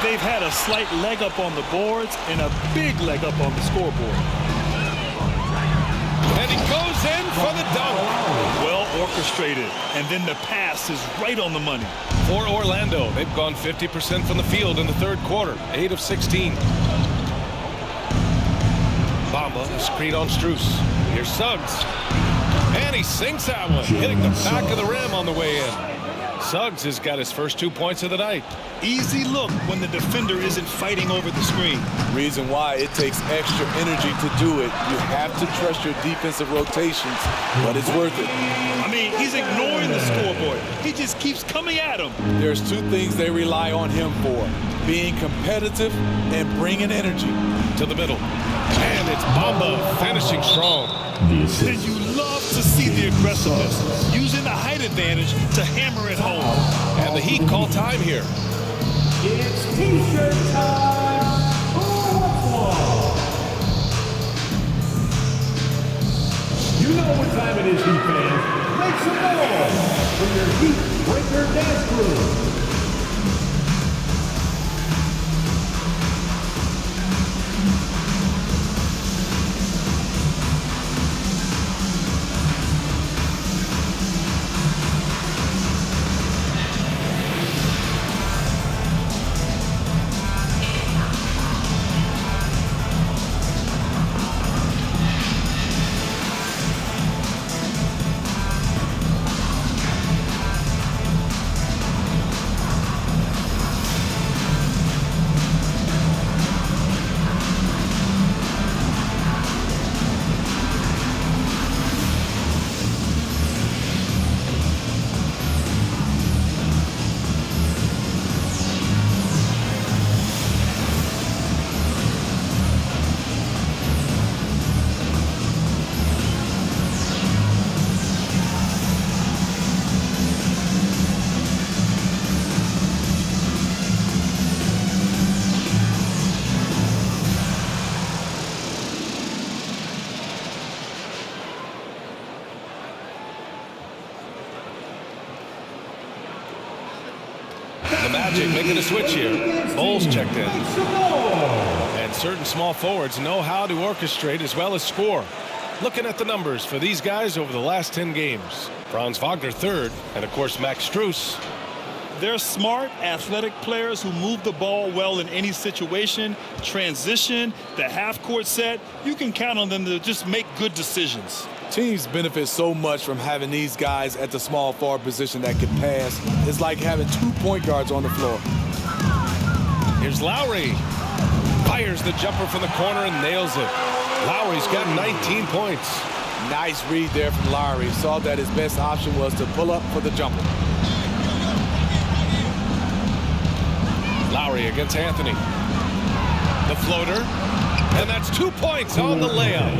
They've had a slight leg up on the boards and a big leg up on the scoreboard. And he goes in for the dunk. Well orchestrated, and then the pass is right on the money. For Orlando, they've gone 50% from the field in the third quarter, 8 of 16. Bamba, a screen on Strus. Here's Suggs. And he sinks that one, hitting the back of the rim on the way in. Suggs has got his first 2 points of the night. Easy look when the defender isn't fighting over the screen. Reason why it takes extra energy to do it. You have to trust your defensive rotations, but it's worth it. I mean, he's ignoring the scoreboard. He just keeps coming at him. There's 2 things they rely on him for: being competitive and bringing energy. To the middle. And it's Bamba finishing strong. And you love to see the aggressiveness, using the height advantage to hammer it home. And the Heat call time here. It's T-shirt time. You know what time it is, Heat fans. Make some noise for your Heat Breaker Dance Crew. The Magic making a switch here. Bulls checked in. And certain small forwards know how to orchestrate as well as score. Looking at the numbers for these guys over the last 10 games. Franz Wagner third, and of course Max Strus. They're smart, athletic players who move the ball well in any situation. Transition, the half-court set, you can count on them to just make good decisions. Teams benefit so much from having these guys at the small forward position that can pass. It's like having 2 point guards on the floor. Here's Lowry. Fires the jumper from the corner and nails it. Lowry's got 19 points. Nice read there from Lowry. Saw that his best option was to pull up for the jumper. Lowry against Anthony. The floater. And that's 2 points on the layup.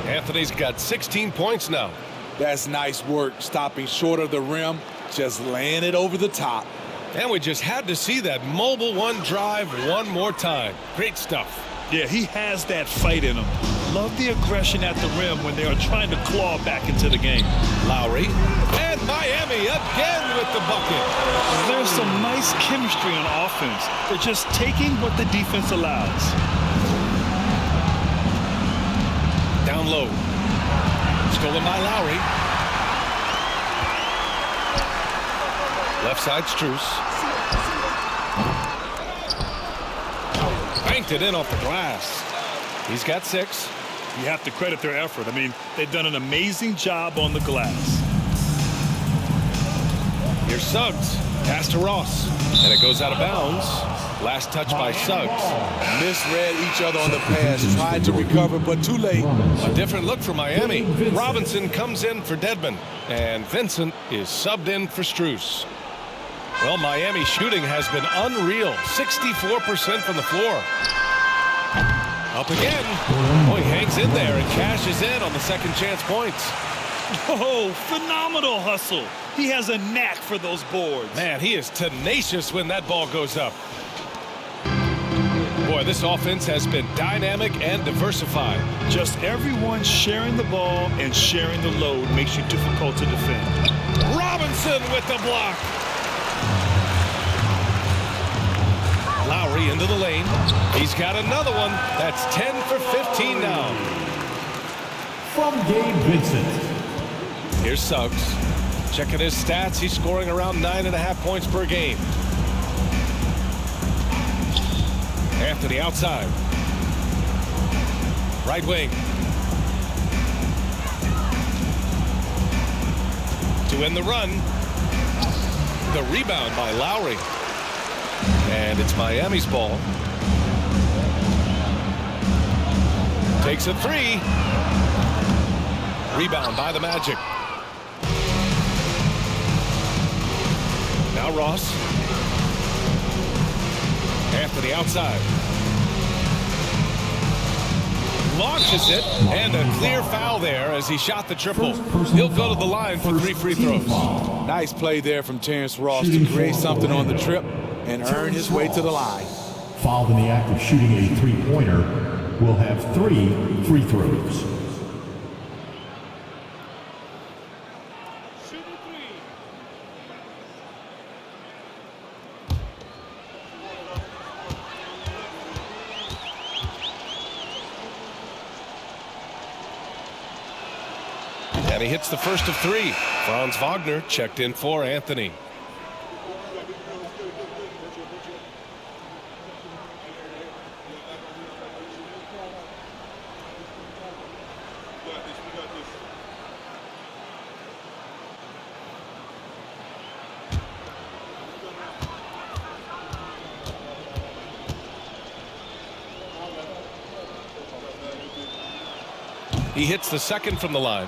Anthony's got 16 points now. That's nice work, stopping short of the rim, just laying it over the top. And we just had to see that mobile one drive one more time. Great stuff. Yeah, he has that fight in him. Love the aggression at the rim when they are trying to claw back into the game. Lowry. And Miami again with the bucket. There's some nice chemistry on offense. They're just taking what the defense allows. Down low. Stolen by Lowry. Left side Strus. Banked it in off the glass. He's got 6. You have to credit their effort. I mean, they've done an amazing job on the glass. Here's Suggs. Pass to Ross. And it goes out of bounds. Last touch by Suggs. Misread each other on the pass. Tried to recover, but too late. A different look for Miami. Robinson comes in for Dedmon. And Vincent is subbed in for Strus. Well, Miami's shooting has been unreal. 64% from the floor. Up again. Oh, he hangs in there and cashes in on the second chance points. Oh, phenomenal hustle. He has a knack for those boards. Man, he is tenacious when that ball goes up. Boy, this offense has been dynamic and diversified. Just everyone sharing the ball and sharing the load makes you difficult to defend. Robinson with the block. Lowry into the lane. He's got another one. That's 10 for 15 now. From Gabe Vincent. Here's Suggs. Checking his stats. He's scoring around 9.5 points per game. Anthony outside. Right wing. To end the run. The rebound by Lowry. And it's Miami's ball. Takes a 3. Rebound by the Magic. Now Ross. Anthony outside. Launches it, and a clear foul there as he shot the triple. He'll go to the line for 3 free throws. Nice play there from Terrence Ross to create something on the trip and earn his way to the line. Fouled in the act of shooting a three-pointer, will have 3 free throws. And he hits the first of 3. Franz Wagner checked in for Anthony. He hits the second from the line.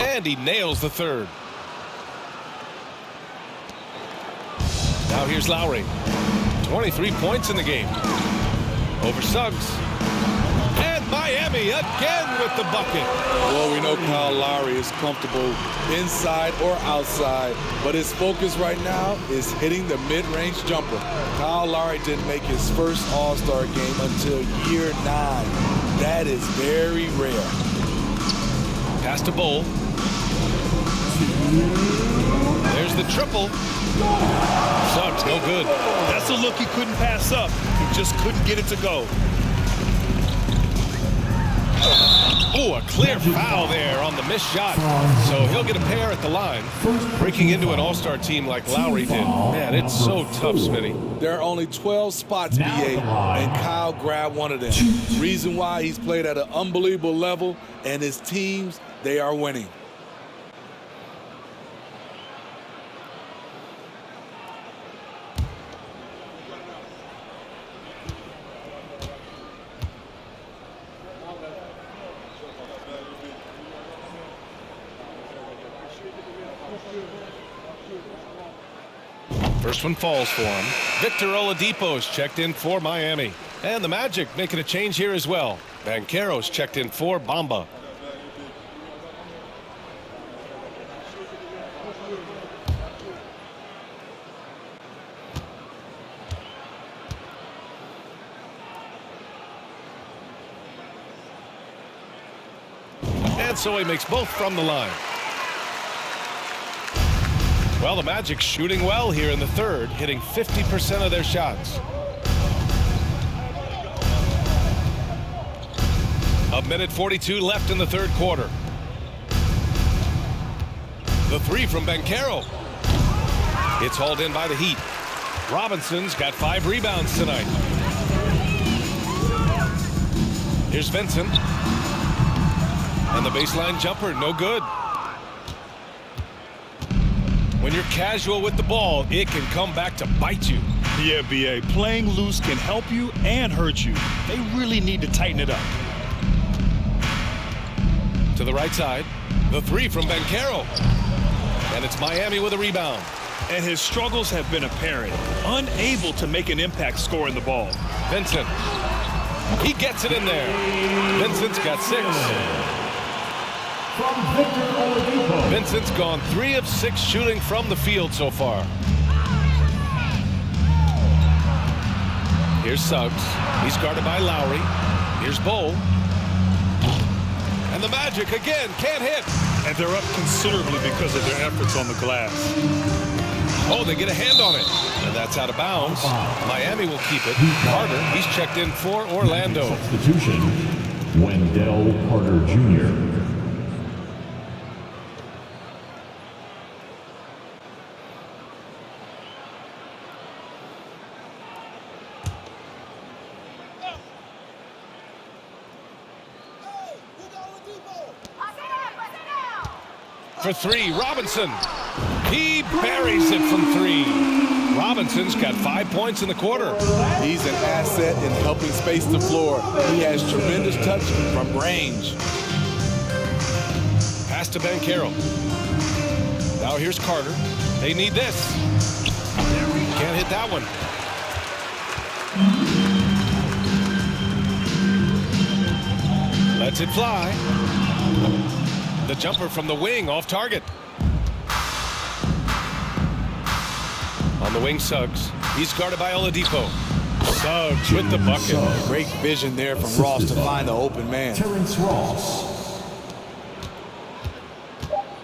And he nails the third. Now here's Lowry. 23 points in the game. Over Suggs. And Miami again with the bucket. Well, we know Kyle Lowry is comfortable inside or outside, but his focus right now is hitting the mid-range jumper. Kyle Lowry didn't make his first All-Star game until year 9. That is very rare. Pass to Bowl. There's the triple. Suggs, no good. That's a look he couldn't pass up. He just couldn't get it to go. Oh, a clear foul there on the missed shot. So he'll get a pair at the line. Breaking into an all-star team like Lowry did. Man, it's so tough, Smitty. There are only 12 spots, BA, and Kyle grabbed one of them. Reason why he's played at an unbelievable level, and his teams, they are winning. First one falls for him. Victor Oladipo's checked in for Miami. And the Magic making a change here as well. Banchero's checked in for Bamba. And so he makes both from the line. Well, the Magic shooting well here in the third, hitting 50% of their shots. A minute 42 left in the third quarter. The three from Banchero. It's hauled in by the Heat. Robinson's got 5 rebounds tonight. Here's Vincent. And the baseline jumper, no good. When you're casual with the ball, it can come back to bite you. Yeah, BA, playing loose can help you and hurt you. They really need to tighten it up. To the right side, the three from Banchero. And it's Miami with a rebound. And his struggles have been apparent. Unable to make an impact scoring the ball. Vincent. He gets it in there. Vincent's got 6. Vincent's gone 3 of 6 shooting from the field so far. Here's Suggs. He's guarded by Lowry. Here's Bowl. And the Magic again can't hit. And they're up considerably because of their efforts on the glass. Oh, they get a hand on it. And that's out of bounds. Miami will keep it. Carter, he's checked in for Orlando. Substitution, Wendell Carter Jr. For 3, Robinson. He buries it from 3. Robinson's got 5 points in the quarter. He's an asset in helping space the floor. He has tremendous touch from range. Pass to Banchero. Now here's Carter. They need this. Can't hit that one. Lets it fly. The jumper from the wing off target. On the wing, Suggs. He's guarded by Oladipo. Suggs with the bucket. Great vision there from Ross to find the open man. Terrence Ross.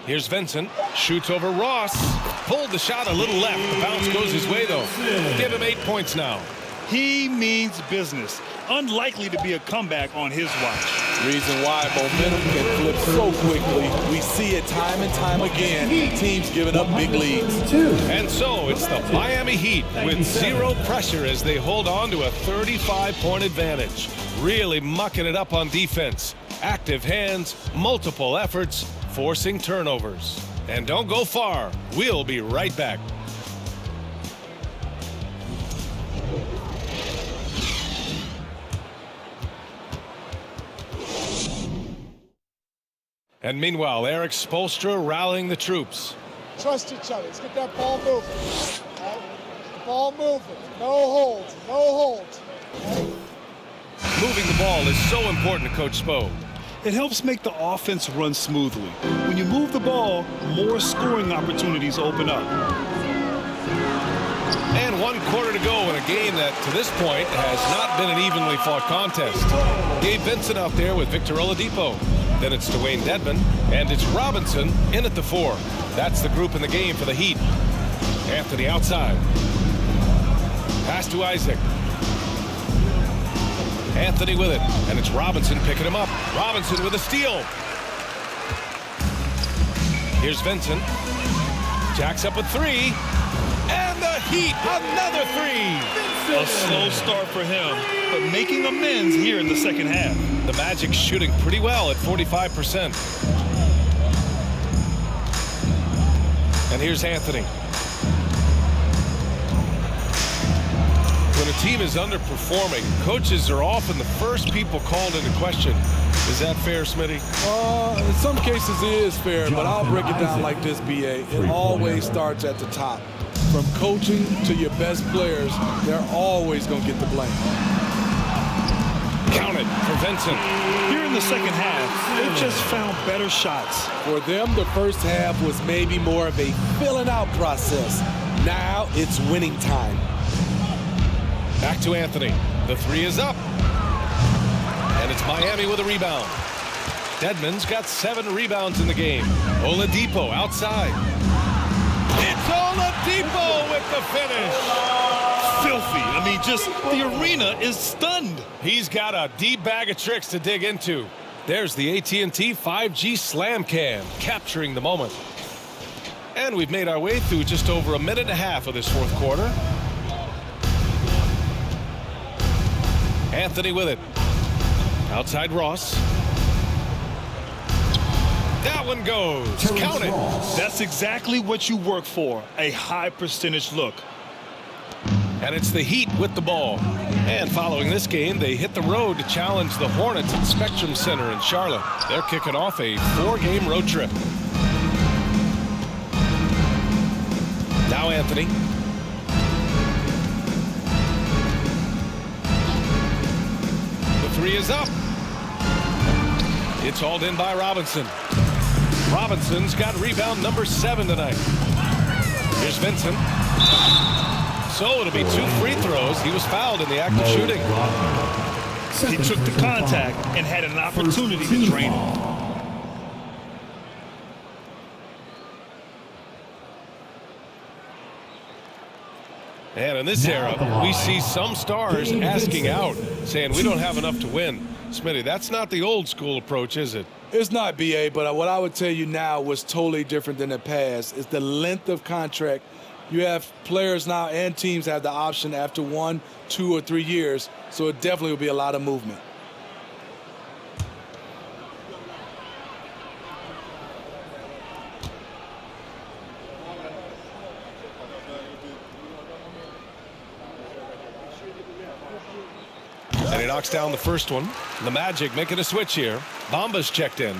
Here's Vincent. Shoots over Ross. Pulled the shot a little left. The bounce goes his way, though. Give him 8 points now. He means business. Unlikely to be a comeback on his watch. Reason why momentum can flip so quickly. We see it time and time again. Teams giving up big leads. And so it's the Miami Heat with 0 pressure as they hold on to a 35-point advantage. Really mucking it up on defense. Active hands, multiple efforts, forcing turnovers. And don't go far. We'll be right back. And meanwhile, Eric Spoelstra rallying the troops. Trust each other. Let's get that ball moving. Right? The ball ball moving. No holds. No holds. Moving the ball is so important to Coach Spo. It helps make the offense run smoothly. When you move the ball, more scoring opportunities open up. And 1 quarter to go in a game that, to this point, has not been an evenly fought contest. Gabe Vincent out there with Victor Oladipo. Then it's Dwayne Dedmon, and it's Robinson in at the 4. That's the group in the game for the Heat. Anthony outside. Pass to Isaac. Anthony with it, and it's Robinson picking him up. Robinson with a steal. Here's Vincent. Jacks up a 3. And the Heat, another 3. A slow start for him, but making amends here in the second half. The Magic shooting pretty well at 45%. And here's Anthony. When a team is underperforming, coaches are often the first people called into question. Is that fair, Smitty? In some cases it is fair, but I'll break it down like this, B.A. It always starts at the top. From coaching to your best players, they're always going to get the blame. Count it for Vincent. Here in the second half, they've just found better shots. For them, the first half was maybe more of a filling out process. Now it's winning time. Back to Anthony. The 3 is up. And it's Miami with a rebound. Dedmon's got 7 rebounds in the game. Oladipo outside. It's Oladipo with the finish. Filthy. I mean, just the arena is stunned. He's got a deep bag of tricks to dig into. There's the AT&T 5G Slam Cam, capturing the moment. And we've made our way through just over a minute and a half of this fourth quarter. Anthony with it. Outside Ross. That one goes. Count it. That's exactly what you work for, a high percentage look. And it's the Heat with the ball. And following this game, they hit the road to challenge the Hornets at Spectrum Center in Charlotte. They're kicking off a 4-game road trip. Now Anthony. The 3 is up. It's hauled in by Robinson. Robinson's got rebound number 7 tonight. Here's Vincent. So it'll be 2 free throws. He was fouled in the act of shooting. He took the contact and had an opportunity to drain it. And in this era, we see some stars asking out, saying we don't have enough to win. Smitty, that's not the old school approach, is it? It's not, B.A., but what I would tell you now was totally different than the past. It's the length of contract. You have players now and teams have the option after 1, 2, or 3 years, so it definitely will be a lot of movement. And he knocks down the first one. The Magic making a switch here. Bamba's checked in.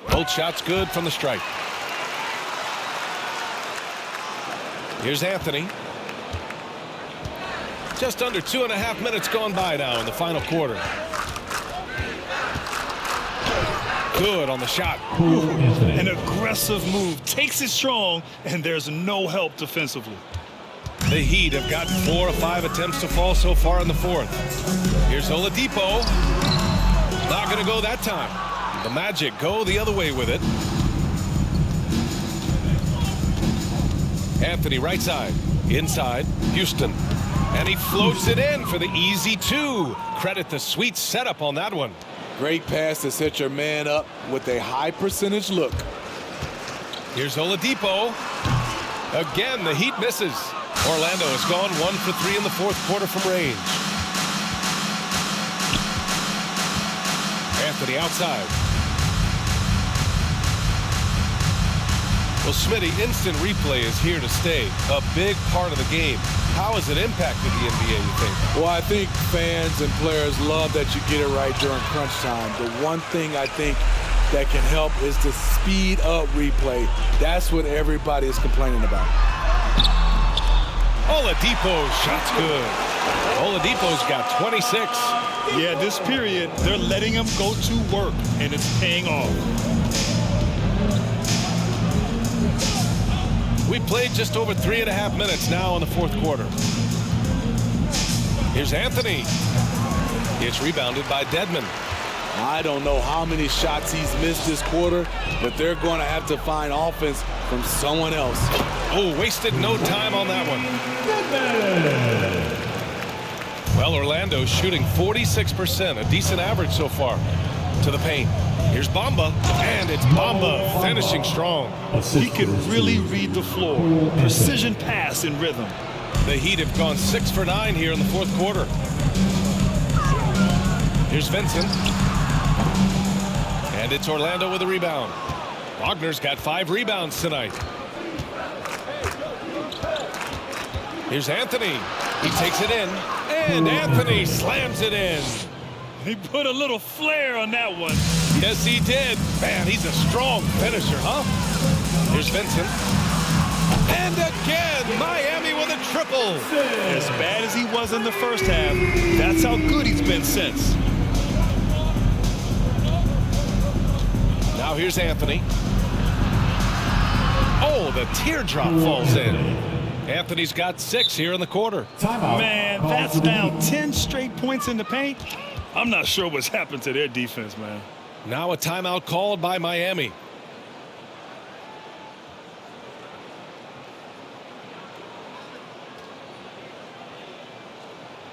Both shots good from the stripe. Here's Anthony. Just under 2.5 minutes gone by now in the final quarter. Good on the shot. An aggressive move. Takes it strong, and there's no help defensively. The Heat have gotten 4 or 5 attempts to fall so far in the fourth. Here's Oladipo. Not going to go that time. The Magic go the other way with it. Anthony right side. Inside. Houston. And he floats it in for the easy 2. Credit the sweet setup on that one. Great pass to set your man up with a high percentage look. Here's Oladipo. Again, the Heat misses. Orlando has gone 1 for 3 in the fourth quarter from range. Anthony outside. Well, Smitty, instant replay is here to stay. A big part of the game. How has it impacted the NBA, you think? Well, I think fans and players love that you get it right during crunch time. The one thing I think that can help is to speed up replay. That's what everybody is complaining about. Oladipo, shot's good. Oladipo's got 26. Yeah, this period, they're letting him go to work, and it's paying off. We played just over 3.5 minutes now in the fourth quarter. Here's Anthony. It's rebounded by Dedmon. I don't know how many shots he's missed this quarter, but they're going to have to find offense from someone else. Oh, wasted no time on that one. Well, Orlando's shooting 46%, a decent average so far. To the paint. Here's Bamba, and it's Bamba finishing strong. He can really read the floor. Precision pass in rhythm. The Heat have gone 6 for 9 here in the fourth quarter. Here's Vincent. And it's Orlando with a rebound. Wagner's got 5 rebounds tonight. Here's Anthony. He takes it in, and Anthony slams it in. He put a little flair on that one. Yes, he did. Man, he's a strong finisher, huh? Here's Vincent. And again, Miami with a triple. As bad as he was in the first half, that's how good he's been since. Now here's Anthony. Oh, the teardrop falls in. Anthony's got 6 here in the quarter. Man, that's now 10 straight points in the paint. I'm not sure what's happened to their defense, man. Now a timeout called by Miami.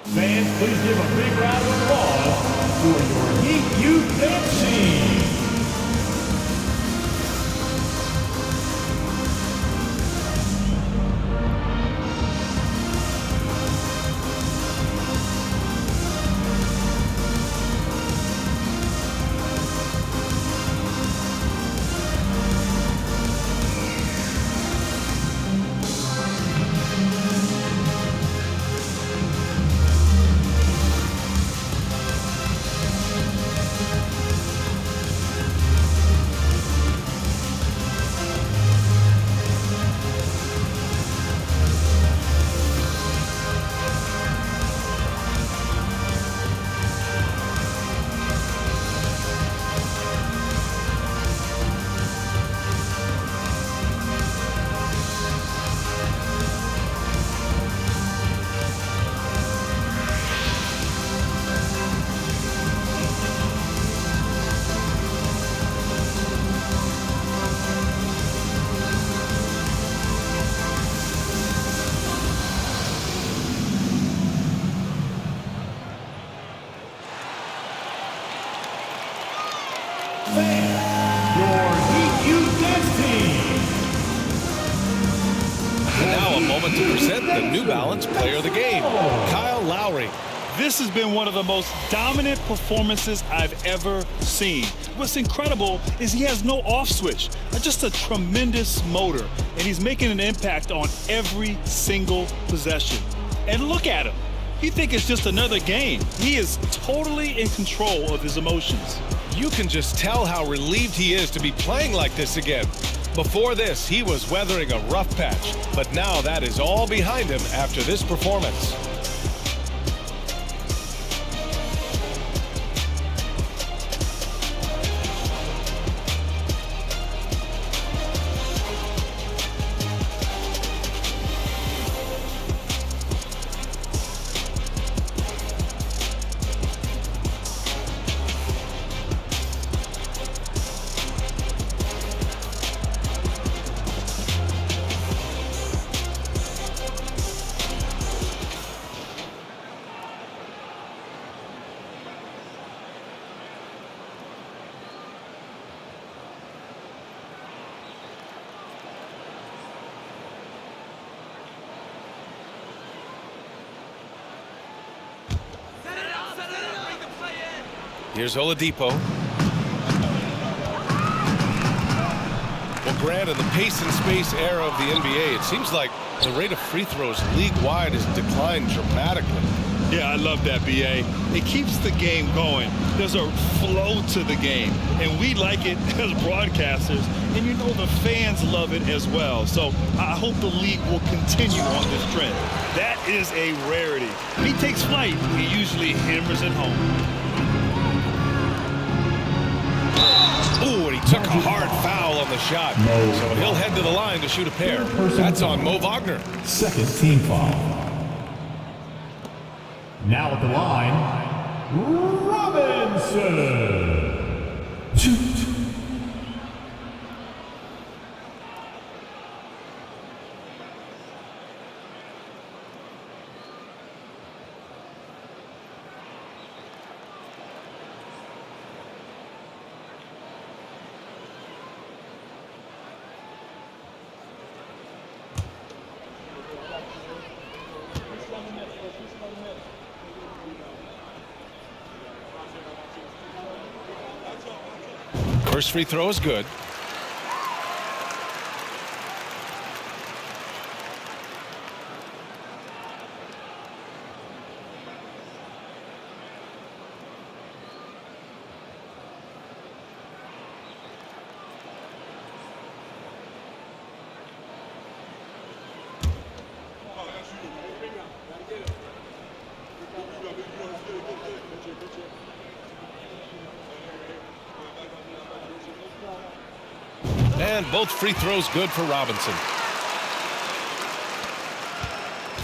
Fans, please give a big round of applause for your Heat Youth Dance Team. To present the New Balance Player of the Game, Kyle Lowry. This has been one of the most dominant performances I've ever seen. What's incredible is he has no off switch, just a tremendous motor, and he's making an impact on every single possession. And look at him. You think it's just another game. He is totally in control of his emotions. You can just tell how relieved he is to be playing like this again. Before this, he was weathering a rough patch, but now that is all behind him after this performance. Here's Oladipo. Grant, in the pace and space era of the NBA, it seems like the rate of free throws league-wide has declined dramatically. Yeah, I love that, B.A. It keeps the game going. There's a flow to the game, and we like it as broadcasters, and you know the fans love it as well. So I hope the league will continue on this trend. That is a rarity. When he takes flight, he usually hammers it home. Ooh, and he took a hard foul on the shot. So he'll head to the line to shoot a pair. That's on Mo Wagner. Second team foul. Now at the line, Robinson. Shoot. First free throw is good. And both free throws good for Robinson.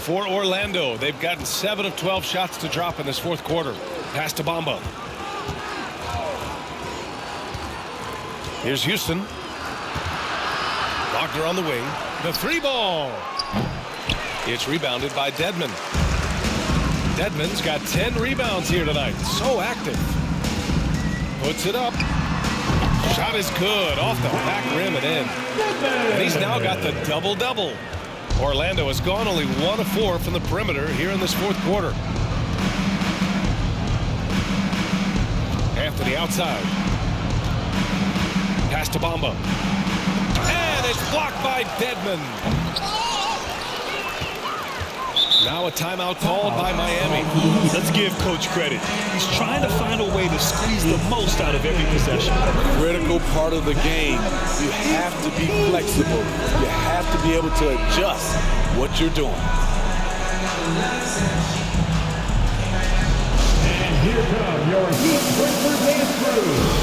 For Orlando, they've gotten 7 of 12 shots to drop in this fourth quarter. Pass to Bamba. Here's Houston. Wagner on the wing. The three ball. It's rebounded by Dedmon. Dedmon's got 10 rebounds here tonight. So active. Puts it up. Shot is good off the back rim and in. And he's now got the double-double. Orlando has gone only 1 of 4 from the perimeter here in this fourth quarter. Anthony outside. Pass to Bamba. And it's blocked by Dedmon. Now a timeout called by Miami. Let's give Coach credit. He's trying to find a way to squeeze the most out of every possession. Critical part of the game. You have to be flexible. You have to be able to adjust what you're doing. And here come your Heat Breakers dance crew.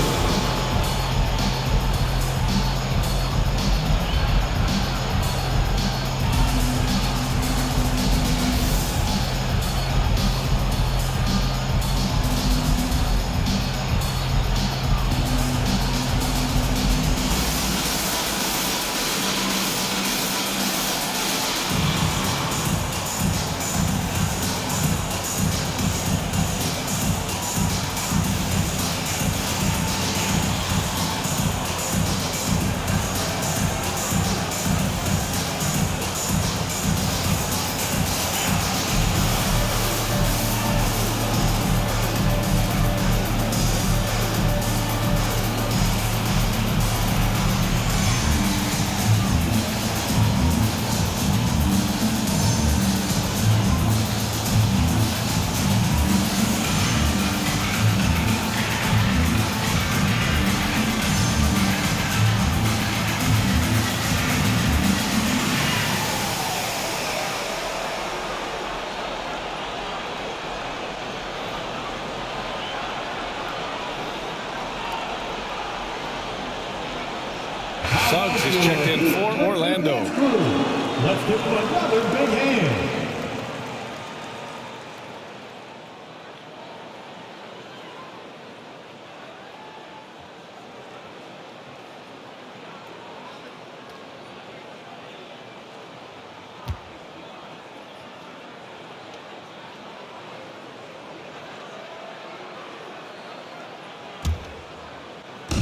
Suggs is checked in for Orlando. Let's give them another big hand.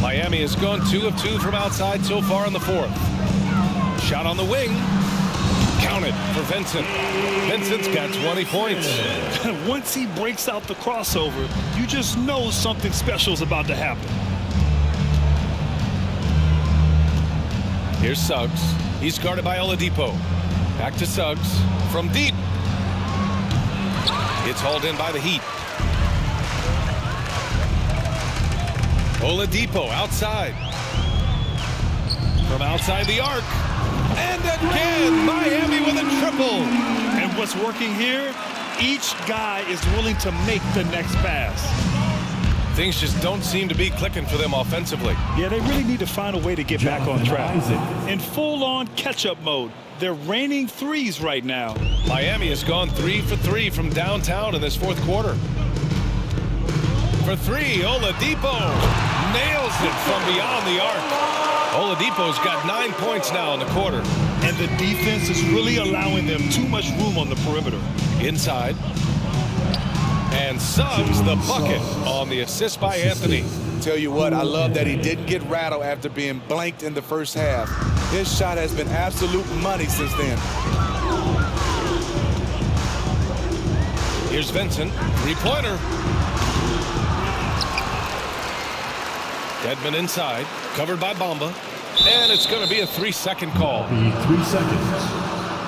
Miami has gone 2 of 2 from outside so far in the fourth. Shot on the wing. Counted for Vincent. Vincent's got 20 points. Once he breaks out the crossover, you just know something special is about to happen. Here's Suggs. He's guarded by Oladipo. Back to Suggs from deep. It's hauled in by the Heat. Oladipo outside. From outside the arc. And again, Miami with a triple. And what's working here, each guy is willing to make the next pass. Things just don't seem to be clicking for them offensively. Yeah, they really need to find a way to get back on track. In full-on catch-up mode, they're raining threes right now. Miami has gone 3 for 3 from downtown in this fourth quarter. For three, Oladipo nails it from beyond the arc. Oladipo's got 9 points now in the quarter. And the defense is really allowing them too much room on the perimeter. Inside. And Suggs the bucket on the assist by Anthony. Tell you what, I love that he didn't get rattled after being blanked in the first half. His shot has been absolute money since then. Here's Vincent, three-pointer. Dedmon inside, covered by Bamba. And it's going to be a 3-second call. 3 seconds.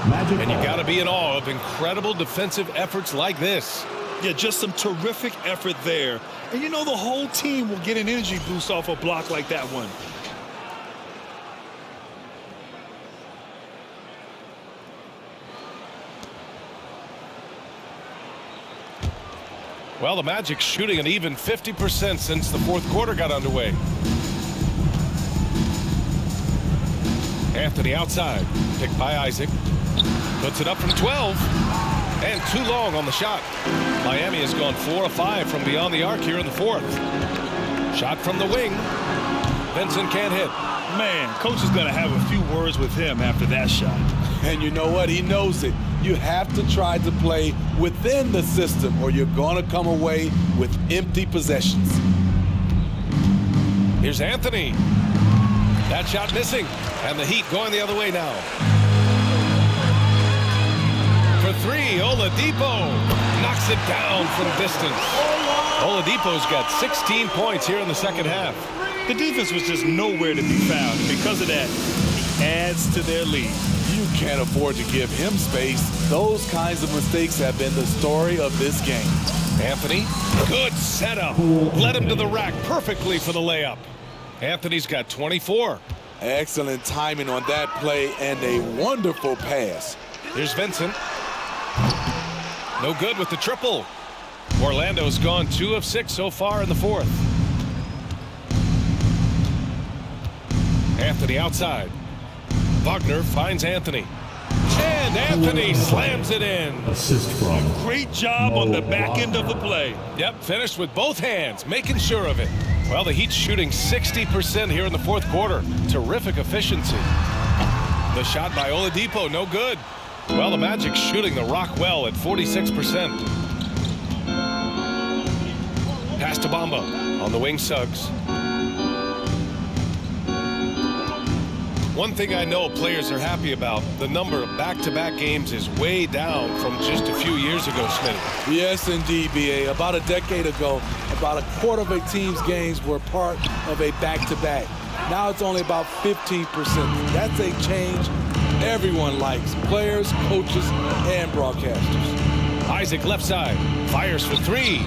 Magic And you got to be in awe of incredible defensive efforts like this. Yeah, just some terrific effort there. And you know the whole team will get an energy boost off a block like that one. Well, the Magic shooting an even 50% since the fourth quarter got underway. Anthony outside, picked by Isaac. Puts it up from 12. And too long on the shot. Miami has gone 4 of 5 from beyond the arc here in the fourth. Shot from the wing. Vincent can't hit. Man, coach is going to have a few words with him after that shot. And you know what? He knows it. You have to try to play within the system or you're going to come away with empty possessions. Here's Anthony. That shot missing. And the Heat going the other way now. For three, Oladipo knocks it down from distance. Oladipo's got 16 points here in the second half. The defense was just nowhere to be found. And because of that, he adds to their lead. You can't afford to give him space. Those kinds of mistakes have been the story of this game. Anthony, good setup. Led him to the rack perfectly for the layup. Anthony's got 24. Excellent timing on that play and a wonderful pass. Here's Vincent. No good with the triple. Orlando's gone 2 of 6 so far in the fourth. Anthony outside. Wagner finds Anthony. And Anthony slams it in. assist from. Great job on the back end of the play. Yep, finished with both hands, making sure of it. Well, the Heat's shooting 60% here in the fourth quarter. Terrific efficiency. The shot by Oladipo, no good. Well, the Magic's shooting the rock well at 46%. Pass to Bamba. On the wing, Suggs. One thing I know players are happy about, the number of back-to-back games is way down from just a few years ago, Smitty. Yes, indeed, B.A. About a decade ago, about a quarter of a team's games were part of a back-to-back. Now it's only about 15%. That's a change everyone likes, players, coaches, and broadcasters. Isaac left side, fires for three.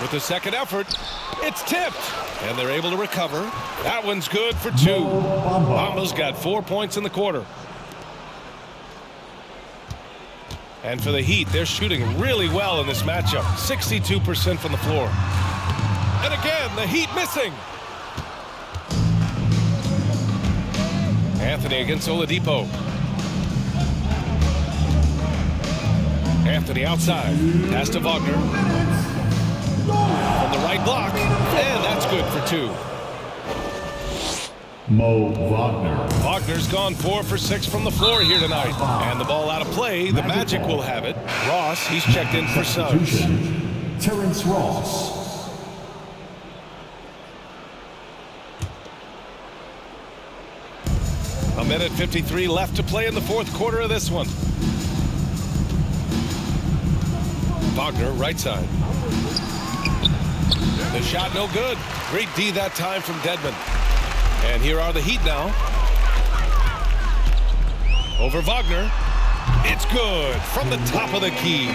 With the second effort, it's tipped, and they're able to recover. That one's good for 2. Bamba's got 4 points in the quarter. And for the Heat, they're shooting really well in this matchup, 62% from the floor. And again, the Heat missing. Anthony against Oladipo. Anthony outside. Pass to Wagner. From the right block. And that's good for 2. Mo Wagner. Wagner's gone 4 for 6 from the floor here tonight. And the ball out of play. The Magic will have it. Ross, he's checked in for Suggs. Terrence Ross. A minute 53 left to play in the fourth quarter of this one. Wagner, right side. The shot no good. Great D that time from Dedmon. And here are the Heat now. Over Wagner. It's good from the top of the key.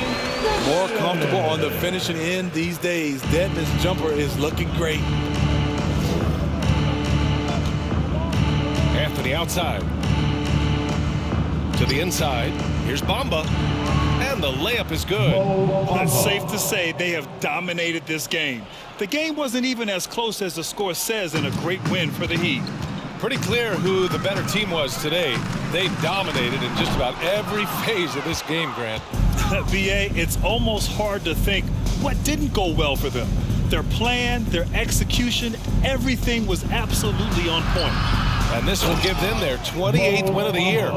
More comfortable on the finishing end these days. Dedmon's jumper is looking great. Anthony outside. To the inside. Here's Bamba. And the layup is good. It's safe to say they have dominated this game. The game wasn't even as close as the score says in a great win for the Heat. Pretty clear who the better team was today. They dominated in just about every phase of this game, Grant. BA, it's almost hard to think what didn't go well for them. Their plan, their execution, everything was absolutely on point. And this will give them their 28th win of the year.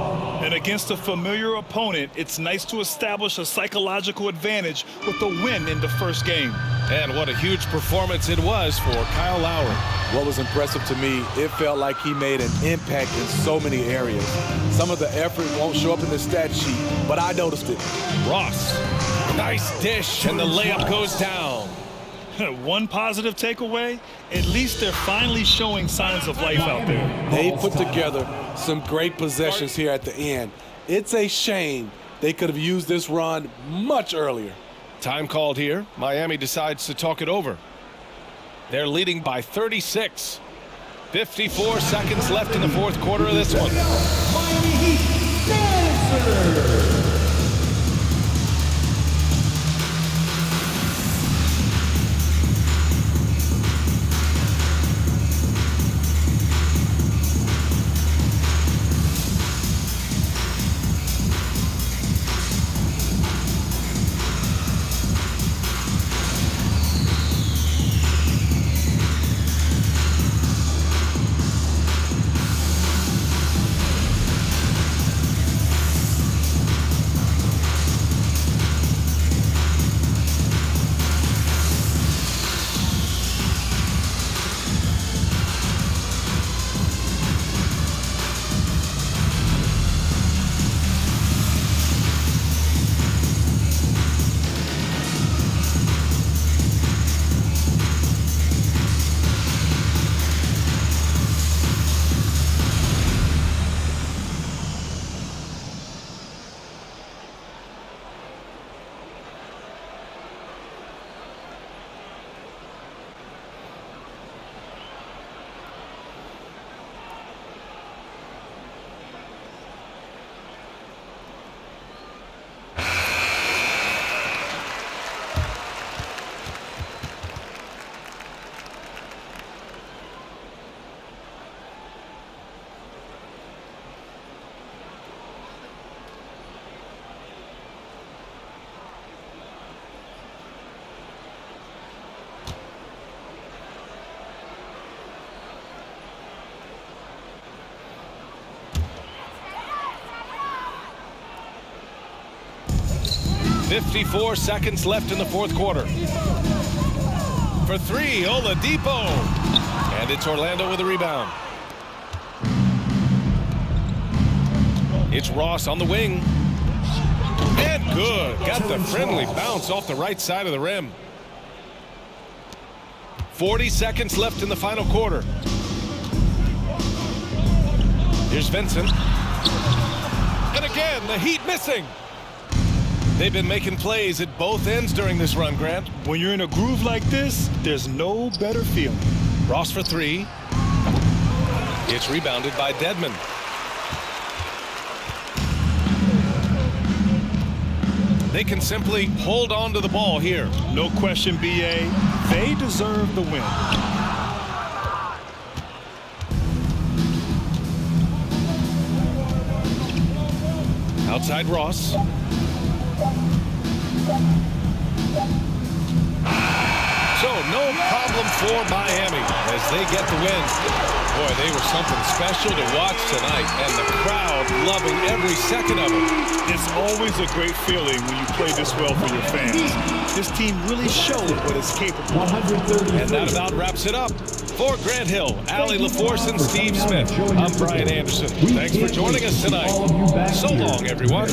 And against a familiar opponent, it's nice to establish a psychological advantage with the win in the first game. And what a huge performance it was for Kyle Lowry. What was impressive to me, it felt like he made an impact in so many areas. Some of the effort won't show up in the stat sheet, but I noticed it. Ross, nice dish, and the layup goes down. One positive takeaway, at least they're finally showing signs of life out there. They put together some great possessions here at the end. It's a shame they could have used this run much earlier. Time called here. Miami decides to talk it over. They're leading by 36. 54 seconds left in the fourth quarter of this one. Miami Heat dancer. 54 seconds left in the fourth quarter. For three, Oladipo. And it's Orlando with a rebound. It's Ross on the wing. And good. Got the friendly bounce off the right side of the rim. 40 seconds left in the final quarter. Here's Vincent. And again, the Heat missing. They've been making plays at both ends during this run, Grant. When you're in a groove like this, there's no better feeling. Ross for three. It's rebounded by Dedmon. They can simply hold on to the ball here. No question, BA. They deserve the win. Outside Ross. So no problem for Miami as they get the win. Boy, they were something special to watch tonight, and the crowd loving every second of it. It's always a great feeling when you play this well for your fans. This team really showed what it's capable of. And that about wraps it up. For Grant Hill, Allie LaForce, and Steve Smith, I'm Brian Anderson. Thanks for joining us tonight. So long, everyone.